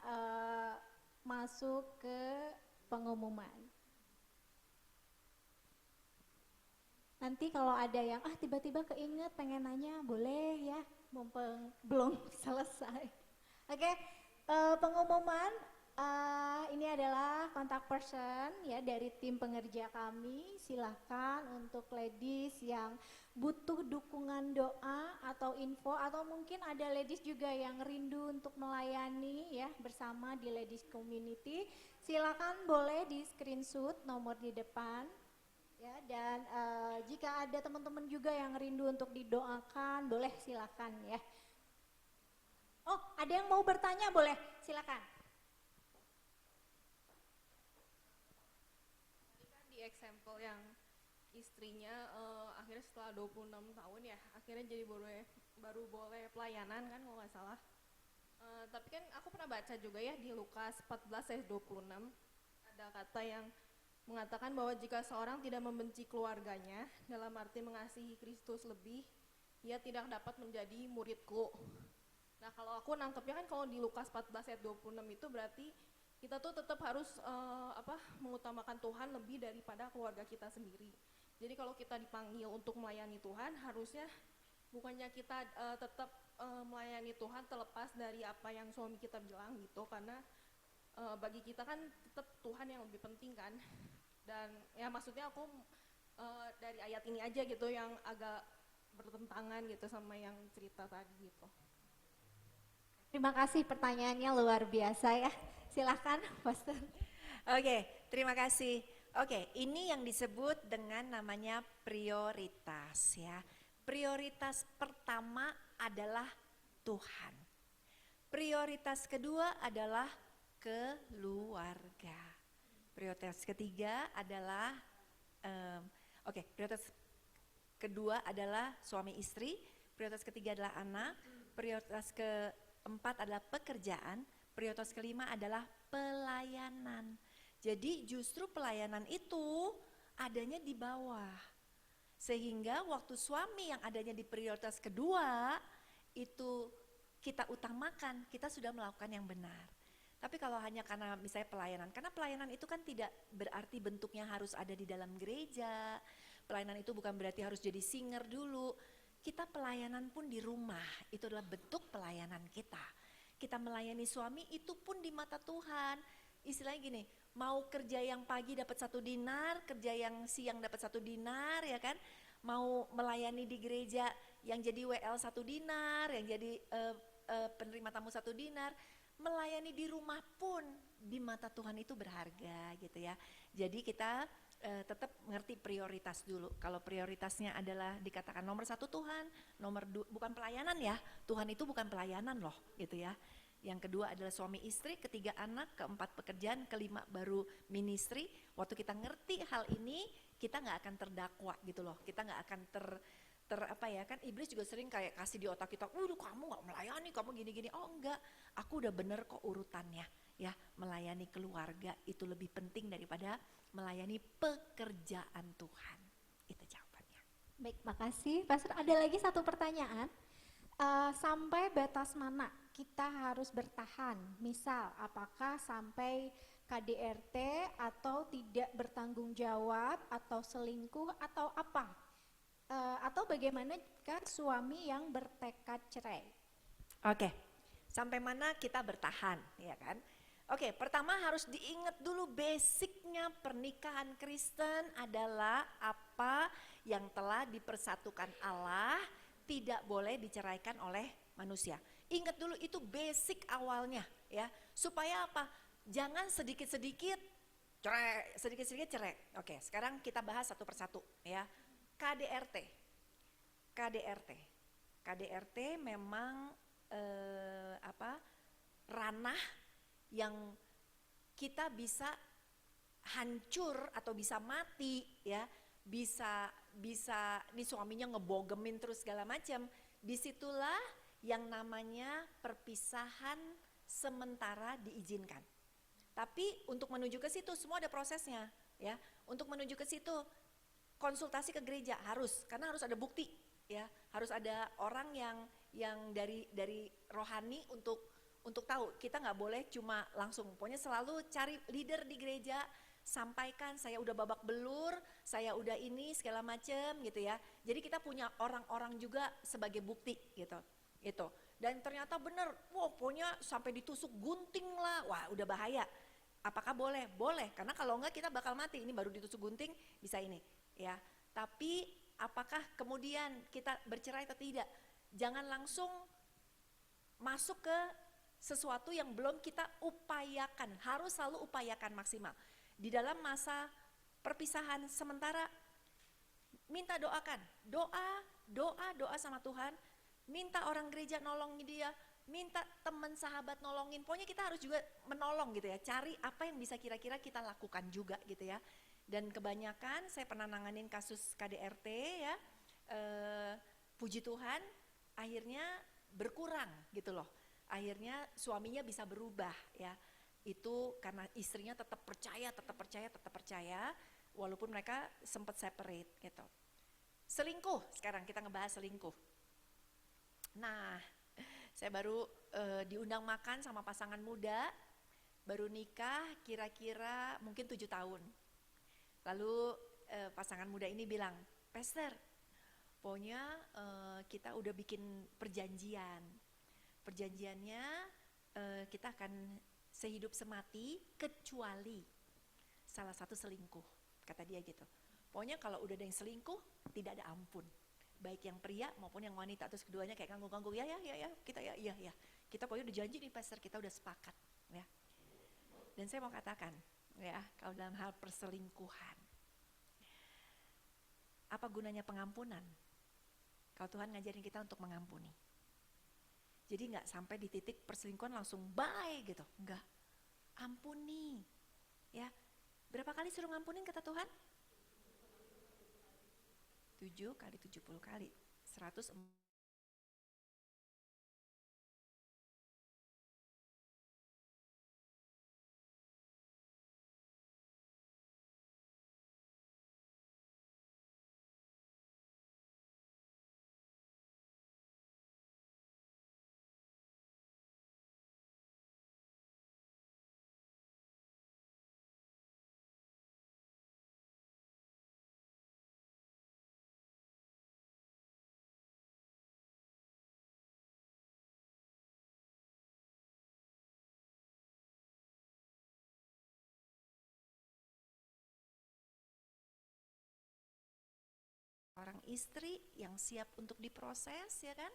masuk ke pengumuman. Nanti kalau ada yang tiba-tiba keinget pengen nanya boleh ya, mumpung belum selesai. Oke, pengumuman ini adalah kontak person ya dari tim pengerja kami. Silahkan untuk ladies yang butuh dukungan doa atau info, atau mungkin ada ladies juga yang rindu untuk melayani ya bersama di ladies community. Silakan boleh di screenshot nomor di depan. Ya, dan jika ada teman-teman juga yang rindu untuk didoakan, boleh silakan ya. Oh, ada yang mau bertanya boleh, silakan. Tadi kan di example yang istrinya akhirnya setelah 26 tahun ya, akhirnya jadi baru boleh pelayanan kan kalau nggak salah. Tapi kan aku pernah baca juga ya di Lukas 14 ayat 26 ada kata yang mengatakan bahwa jika seorang tidak membenci keluarganya, dalam arti mengasihi Kristus lebih, ia tidak dapat menjadi muridku. Nah kalau aku nangkepnya kan kalau di Lukas 14 ayat 26 itu berarti kita tuh tetap harus mengutamakan Tuhan lebih daripada keluarga kita sendiri. Jadi kalau kita dipanggil untuk melayani Tuhan, harusnya bukannya kita tetap melayani Tuhan terlepas dari apa yang suami kita bilang gitu, karena bagi kita kan tetap Tuhan yang lebih penting kan. Dan ya maksudnya aku dari ayat ini aja gitu yang agak bertentangan gitu sama yang cerita tadi gitu. Terima kasih, pertanyaannya luar biasa ya. Silahkan, Pastor. Oke, terima kasih. Oke, ini yang disebut dengan namanya prioritas ya. Prioritas pertama adalah Tuhan. Prioritas kedua adalah keluarga. Prioritas ketiga adalah prioritas kedua adalah suami istri, prioritas ketiga adalah anak, prioritas keempat adalah pekerjaan, prioritas kelima adalah pelayanan. Jadi justru pelayanan itu adanya di bawah. Sehingga waktu suami yang adanya di prioritas kedua itu kita utamakan, kita sudah melakukan yang benar. Tapi kalau hanya karena misalnya pelayanan, karena pelayanan itu kan tidak berarti bentuknya harus ada di dalam gereja. Pelayanan itu bukan berarti harus jadi singer dulu. Kita pelayanan pun di rumah, itu adalah bentuk pelayanan kita. Kita melayani suami itu pun di mata Tuhan. Istilahnya gini, mau kerja yang pagi dapat 1 dinar, kerja yang siang dapat 1 dinar ya kan. Mau melayani di gereja yang jadi WL 1 dinar, yang jadi penerima tamu 1 dinar. Melayani di rumah pun di mata Tuhan itu berharga gitu ya. Jadi kita tetap mengerti prioritas dulu. Kalau prioritasnya adalah dikatakan nomor 1 Tuhan, nomor 2 bukan pelayanan ya. Tuhan itu bukan pelayanan loh gitu ya. Yang kedua adalah suami istri, ketiga anak, keempat pekerjaan, kelima baru ministry. Waktu kita ngerti hal ini, kita nggak akan terdakwa gitu loh. Kita nggak akan apa ya kan, iblis juga sering kayak kasih di otak kita, kamu nggak melayani, kamu gini-gini. Oh enggak, aku udah bener kok urutannya ya. Melayani keluarga itu lebih penting daripada melayani pekerjaan Tuhan. Itu jawabannya. Baik, makasih. Pastor, ada lagi satu pertanyaan. Sampai batas mana kita harus bertahan? Misal, apakah sampai KDRT atau tidak bertanggung jawab atau selingkuh atau apa? Atau bagaimana jika suami yang bertekad cerai? Oke, sampai mana kita bertahan ya kan? Oke, pertama harus diingat dulu basicnya pernikahan Kristen adalah apa yang telah dipersatukan Allah tidak boleh diceraikan oleh manusia. Ingat dulu itu basic awalnya ya. Supaya apa? Jangan sedikit-sedikit cerai, sedikit-sedikit cerai. Oke, sekarang kita bahas satu persatu ya. KDRT. KDRT memang ranah yang kita bisa hancur atau bisa mati ya. Bisa nih suaminya ngebogemin terus segala macam. Disitulah yang namanya perpisahan sementara diizinkan. Tapi untuk menuju ke situ semua ada prosesnya ya. Untuk menuju ke situ konsultasi ke gereja harus, karena harus ada bukti ya. Harus ada orang yang dari rohani untuk tahu. Kita nggak boleh cuma langsung, pokoknya selalu cari leader di gereja. Sampaikan saya udah babak belur, saya udah ini segala macem gitu ya. Jadi kita punya orang-orang juga sebagai bukti gitu. Itu. Dan ternyata bener, pokoknya sampai ditusuk gunting lah, wah udah bahaya. Apakah boleh? Boleh, karena kalau enggak kita bakal mati. Ini baru ditusuk gunting bisa ini ya. Tapi apakah kemudian kita bercerai atau tidak? Jangan langsung masuk ke sesuatu yang belum kita upayakan. Harus selalu upayakan maksimal. Di dalam masa perpisahan sementara, minta doakan, doa sama Tuhan, minta orang gereja nolongin dia, minta teman sahabat nolongin, pokoknya kita harus juga menolong gitu ya, cari apa yang bisa kira-kira kita lakukan juga gitu ya. Dan kebanyakan saya pernah nanganin kasus KDRT ya, puji Tuhan akhirnya berkurang gitu loh, akhirnya suaminya bisa berubah ya. Itu karena istrinya tetap percaya, walaupun mereka sempat separate gitu. Selingkuh, sekarang kita ngebahas selingkuh. Nah, saya baru diundang makan sama pasangan muda, baru nikah kira-kira mungkin 7 tahun. Lalu pasangan muda ini bilang, Pastor, pokoknya kita udah bikin perjanjian. Perjanjiannya kita akan sehidup semati kecuali salah satu selingkuh. kata dia gitu. Pokoknya kalau udah ada yang selingkuh, tidak ada ampun. Baik yang pria maupun yang wanita, terus keduanya kayak ganggu-ganggu, ya, kita ya. Kita pokoknya udah janji nih pastor, kita udah sepakat, ya. Dan saya mau katakan, ya, kalau dalam hal perselingkuhan, apa gunanya pengampunan? Kalau Tuhan ngajarin kita untuk mengampuni. Jadi nggak sampai di titik perselingkuhan langsung bye gitu, enggak. Ampuni, ya. Berapa kali suruh ngampunin kata Tuhan? 7 kali 70 kali, 100. Orang istri yang siap untuk diproses, ya kan?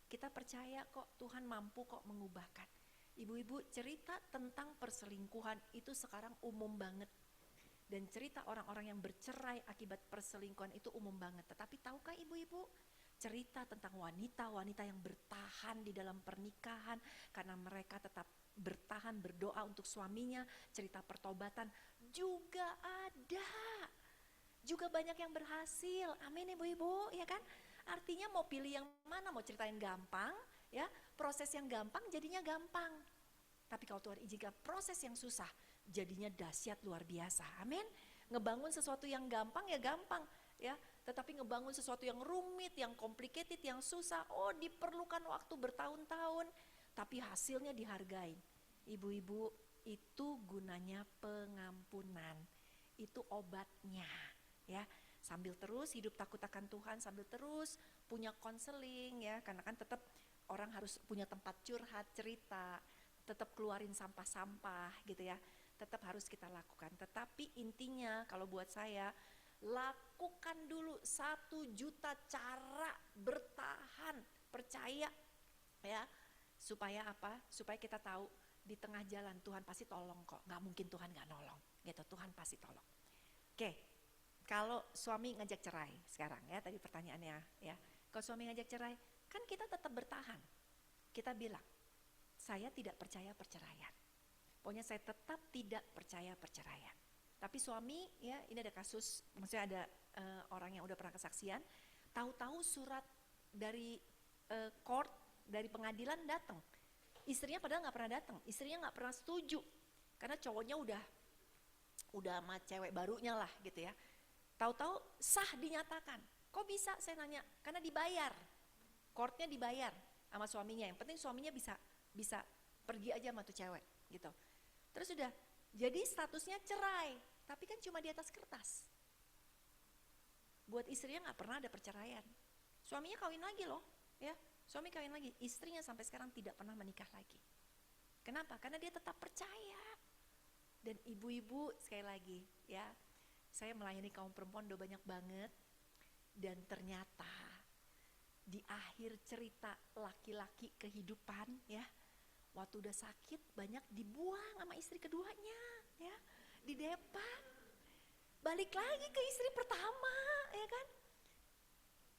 Kita percaya kok Tuhan mampu kok mengubahkan. Ibu-ibu, cerita tentang perselingkuhan itu sekarang umum banget. Dan cerita orang-orang yang bercerai akibat perselingkuhan itu umum banget. Tetapi tahukah ibu-ibu, cerita tentang wanita-wanita yang bertahan di dalam pernikahan karena mereka tetap bertahan berdoa untuk suaminya, cerita pertobatan juga ada. Juga banyak yang berhasil, amin ibu-ibu, ya kan? Artinya mau pilih yang mana, mau cerita yang gampang, ya, proses yang gampang jadinya gampang. Tapi kalau Tuhan izinkan proses yang susah, jadinya dahsyat luar biasa, amin. Ngebangun sesuatu yang gampang ya gampang, ya. Tetapi ngebangun sesuatu yang rumit, yang complicated, yang susah, oh diperlukan waktu bertahun-tahun. Tapi hasilnya dihargai. Ibu-ibu, itu gunanya pengampunan, itu obatnya. Ya, sambil terus hidup takut akan Tuhan, sambil terus punya konseling, ya, karena kan tetap orang harus punya tempat curhat, cerita, tetap keluarin sampah-sampah gitu ya, tetap harus kita lakukan. Tetapi intinya kalau buat saya, lakukan dulu 1 juta cara bertahan, percaya, ya, supaya apa? Supaya kita tahu di tengah jalan Tuhan pasti tolong kok, nggak mungkin Tuhan nggak nolong, gitu. Tuhan pasti tolong. Oke. Kalau suami ngajak cerai sekarang, ya, tadi pertanyaannya, ya. Kalau suami ngajak cerai, kan kita tetap bertahan. Kita bilang, saya tidak percaya perceraian. Pokoknya saya tetap tidak percaya perceraian. Tapi suami, ya, ini ada kasus, maksudnya ada orang yang udah pernah kesaksian, tahu-tahu surat dari court, dari pengadilan datang. Istrinya padahal nggak pernah datang, istrinya nggak pernah setuju, karena cowoknya udah sama cewek barunya lah gitu ya. Tahu-tahu sah dinyatakan. Kok bisa, saya nanya? Karena dibayar. Courtnya dibayar sama suaminya. Yang penting suaminya bisa pergi aja sama tuh cewek gitu. Terus udah, jadi statusnya cerai. Tapi kan cuma di atas kertas. Buat istrinya nggak pernah ada perceraian. Suaminya kawin lagi loh, ya. Suami kawin lagi. Istrinya sampai sekarang tidak pernah menikah lagi. Kenapa? Karena dia tetap percaya. Dan ibu-ibu sekali lagi, ya. Saya melayani kaum perempuan udah banyak banget, dan ternyata di akhir cerita laki-laki kehidupan, ya, waktu udah sakit banyak dibuang sama istri keduanya, ya, di depan, balik lagi ke istri pertama, ya kan?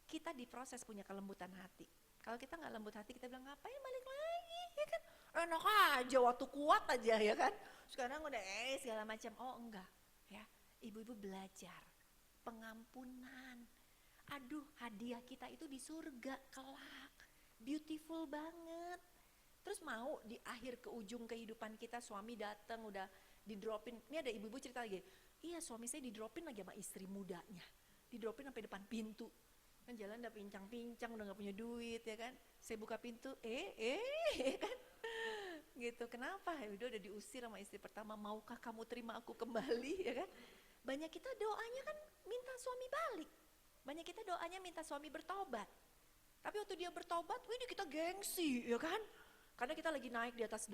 Kita diproses punya kelembutan hati. Kalau kita nggak lembut hati, kita bilang ngapain balik lagi, ya kan? Enak aja waktu kuat aja, ya kan? Sekarang udah segala macam. Oh enggak, ya. Ibu-ibu belajar pengampunan. Aduh, hadiah kita itu di surga kelak, beautiful banget. Terus mau di akhir ke ujung kehidupan kita suami datang udah didropin. Ini ada ibu-ibu cerita lagi, iya suami saya didropin lagi sama istri mudanya, didropin sampai depan pintu. Kan jalan udah pincang-pincang, udah gak punya duit, ya kan. Saya buka pintu, kan gitu. Kenapa? Ya udah diusir sama istri pertama, maukah kamu terima aku kembali, ya kan. Banyak kita doanya kan minta suami balik. Banyak kita doanya minta suami bertobat. Tapi waktu dia bertobat, wih kita gengsi, ya kan. Karena kita lagi naik di atas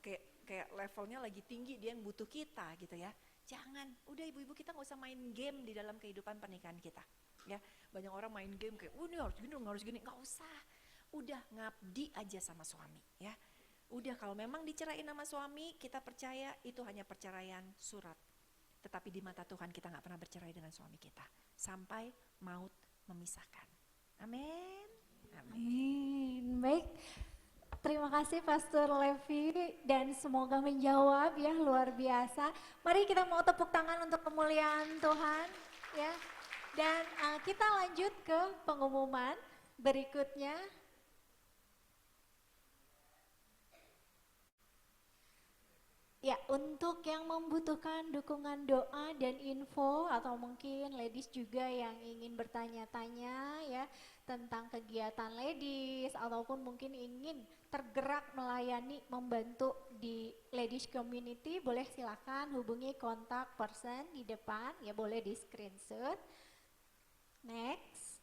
kayak levelnya lagi tinggi, dia yang butuh kita gitu ya. Jangan, udah ibu-ibu kita nggak usah main game di dalam kehidupan pernikahan kita. Ya, banyak orang main game kayak, ini harus gini, nggak usah. Udah ngabdi aja sama suami, ya. Udah kalau memang dicerain sama suami, kita percaya itu hanya perceraian surat. Tetapi di mata Tuhan kita nggak pernah bercerai dengan suami kita sampai maut memisahkan. Amin. Amin. Baik. Terima kasih Pastor Levi dan semoga menjawab ya, luar biasa. Mari kita mau tepuk tangan untuk kemuliaan Tuhan ya. Dan kita lanjut ke pengumuman berikutnya. Ya, untuk yang membutuhkan dukungan doa dan info atau mungkin ladies juga yang ingin bertanya-tanya ya tentang kegiatan ladies ataupun mungkin ingin tergerak melayani membantu di ladies community, boleh silakan hubungi kontak person di depan ya, boleh di screenshot. Next.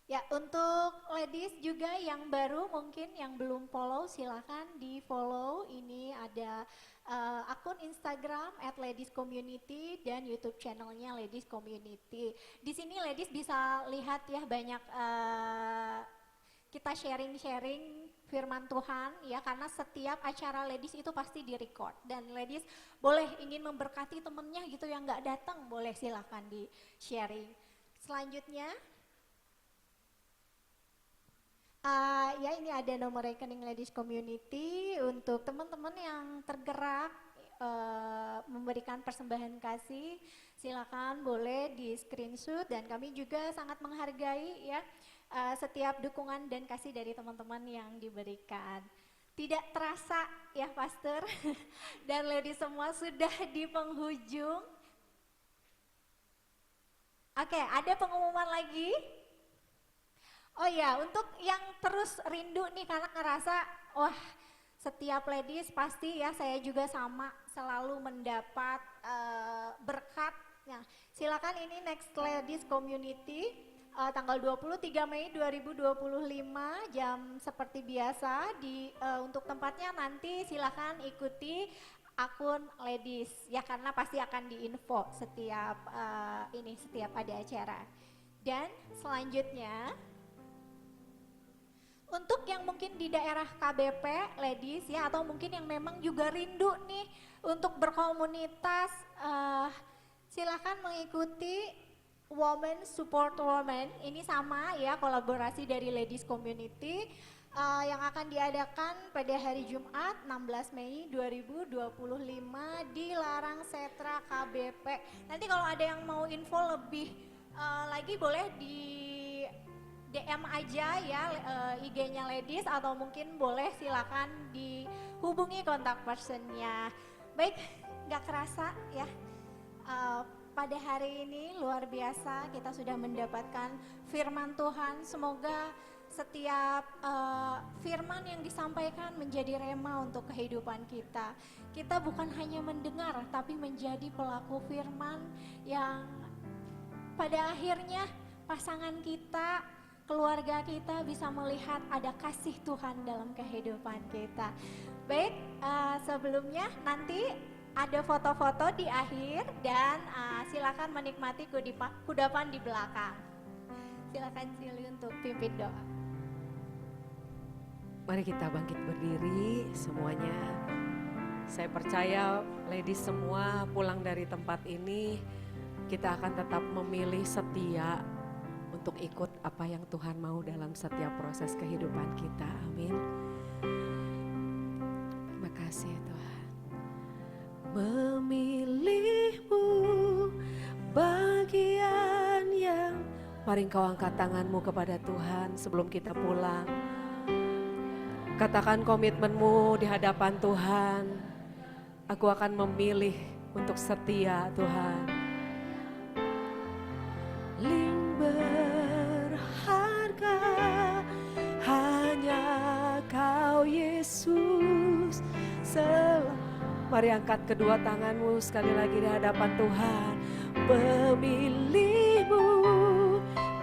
Ya, untuk ladies juga yang baru mungkin yang belum follow silakan di follow. Ini ada akun Instagram @ladiescommunity dan YouTube channelnya Ladies Community. Di sini ladies bisa lihat ya banyak kita sharing-sharing firman Tuhan ya, karena setiap acara ladies itu pasti di-record dan ladies boleh ingin memberkati temennya gitu yang nggak datang, boleh silakan di sharing. Selanjutnya ya ini ada nomor rekening Ladies Community untuk teman-teman yang tergerak memberikan persembahan kasih, silakan boleh di screenshot dan kami juga sangat menghargai ya setiap dukungan dan kasih dari teman-teman yang diberikan. Tidak terasa ya Pastor dan ladies semua sudah di penghujung. Oke, ada pengumuman lagi. Oh ya, untuk yang terus rindu nih karena ngerasa, wah setiap ladies pasti ya saya juga sama selalu mendapat berkat. Ya, silakan ini Next Ladies Community tanggal 23 Mei 2025 jam seperti biasa untuk tempatnya nanti silakan ikuti akun ladies ya karena pasti akan diinfo setiap setiap ada acara. Dan selanjutnya untuk yang mungkin di daerah KBP ladies ya atau mungkin yang memang juga rindu nih untuk berkomunitas silakan mengikuti Women Support Women. Ini sama ya kolaborasi dari Ladies Community yang akan diadakan pada hari Jumat 16 Mei 2025 di Larang Setra KBP. Nanti kalau ada yang mau info lebih lagi boleh di DM aja ya IG-nya ladies atau mungkin boleh silakan dihubungi kontak personnya. Baik, gak kerasa ya pada hari ini luar biasa kita sudah mendapatkan firman Tuhan. Semoga setiap firman yang disampaikan menjadi rema untuk kehidupan kita. Kita bukan hanya mendengar tapi menjadi pelaku firman yang pada akhirnya pasangan kita, keluarga kita bisa melihat ada kasih Tuhan dalam kehidupan kita. Baik, sebelumnya nanti ada foto-foto di akhir dan silakan menikmati kudapan di belakang. Silakan Cili untuk pimpin doa. Mari kita bangkit berdiri semuanya. Saya percaya ladies semua pulang dari tempat ini kita akan tetap memilih setia untuk ikut apa yang Tuhan mau dalam setiap proses kehidupan kita. Amin. Terima kasih Tuhan. Memilihmu bagian yang, mari engkau angkat tanganmu kepada Tuhan sebelum kita pulang. Katakan komitmenmu di hadapan Tuhan. Aku akan memilih untuk setia Tuhan. Berharga hanya Kau Yesus. Mari angkat kedua tanganmu sekali lagi di hadapan Tuhan. Memilihmu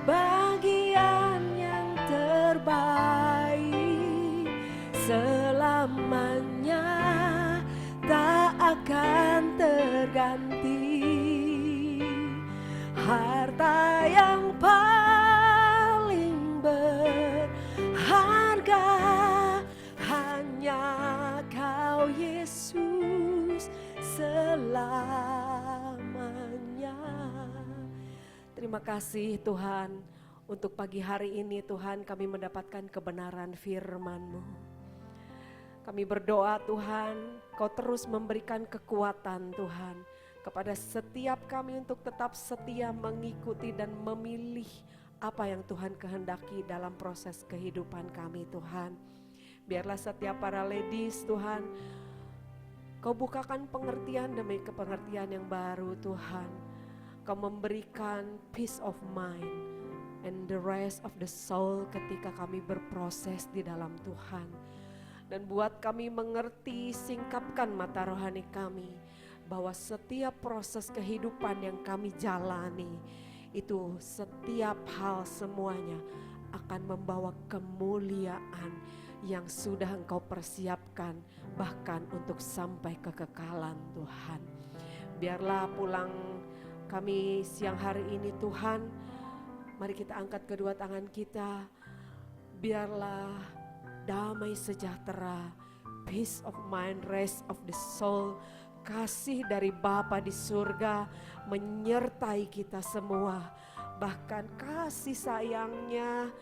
bagian yang terbaik, selamanya tak akan terganti. Harta yang paling berharga hanya Kau Yesus selamanya. Terima kasih Tuhan, untuk pagi hari ini Tuhan kami mendapatkan kebenaran firman-Mu. Kami berdoa Tuhan, Kau terus memberikan kekuatan Tuhan kepada setiap kami untuk tetap setia mengikuti dan memilih apa yang Tuhan kehendaki dalam proses kehidupan kami Tuhan. Biarlah setiap para ladies Tuhan, Kau bukakan pengertian demi pengertian yang baru Tuhan. Kau memberikan peace of mind and the rest of the soul ketika kami berproses di dalam Tuhan. Dan buat kami mengerti, singkapkan mata rohani kami, bahwa setiap proses kehidupan yang kami jalani, itu setiap hal semuanya akan membawa kemuliaan yang sudah Engkau persiapkan, bahkan untuk sampai kekekalan Tuhan. Biarlah pulang kami siang hari ini Tuhan, mari kita angkat kedua tangan kita, biarlah damai sejahtera, peace of mind, rest of the soul, kasih dari Bapa di surga menyertai kita semua. Bahkan kasih sayangnya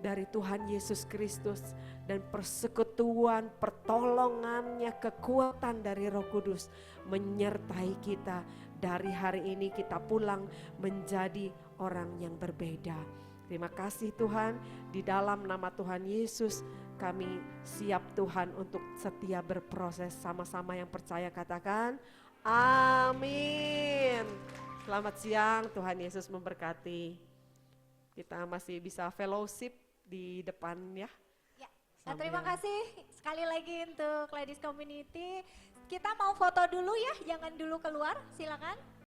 dari Tuhan Yesus Kristus dan persekutuan, pertolongannya, kekuatan dari Roh Kudus menyertai kita. Dari hari ini kita pulang menjadi orang yang berbeda. Terima kasih Tuhan, di dalam nama Tuhan Yesus kami siap Tuhan untuk setia berproses. Sama-sama yang percaya katakan amin. Selamat siang, Tuhan Yesus memberkati. Kita masih bisa fellowship di depan ya. Nah, terima kasih sekali lagi untuk Ladies Community. Kita mau foto dulu ya, jangan dulu keluar, silakan.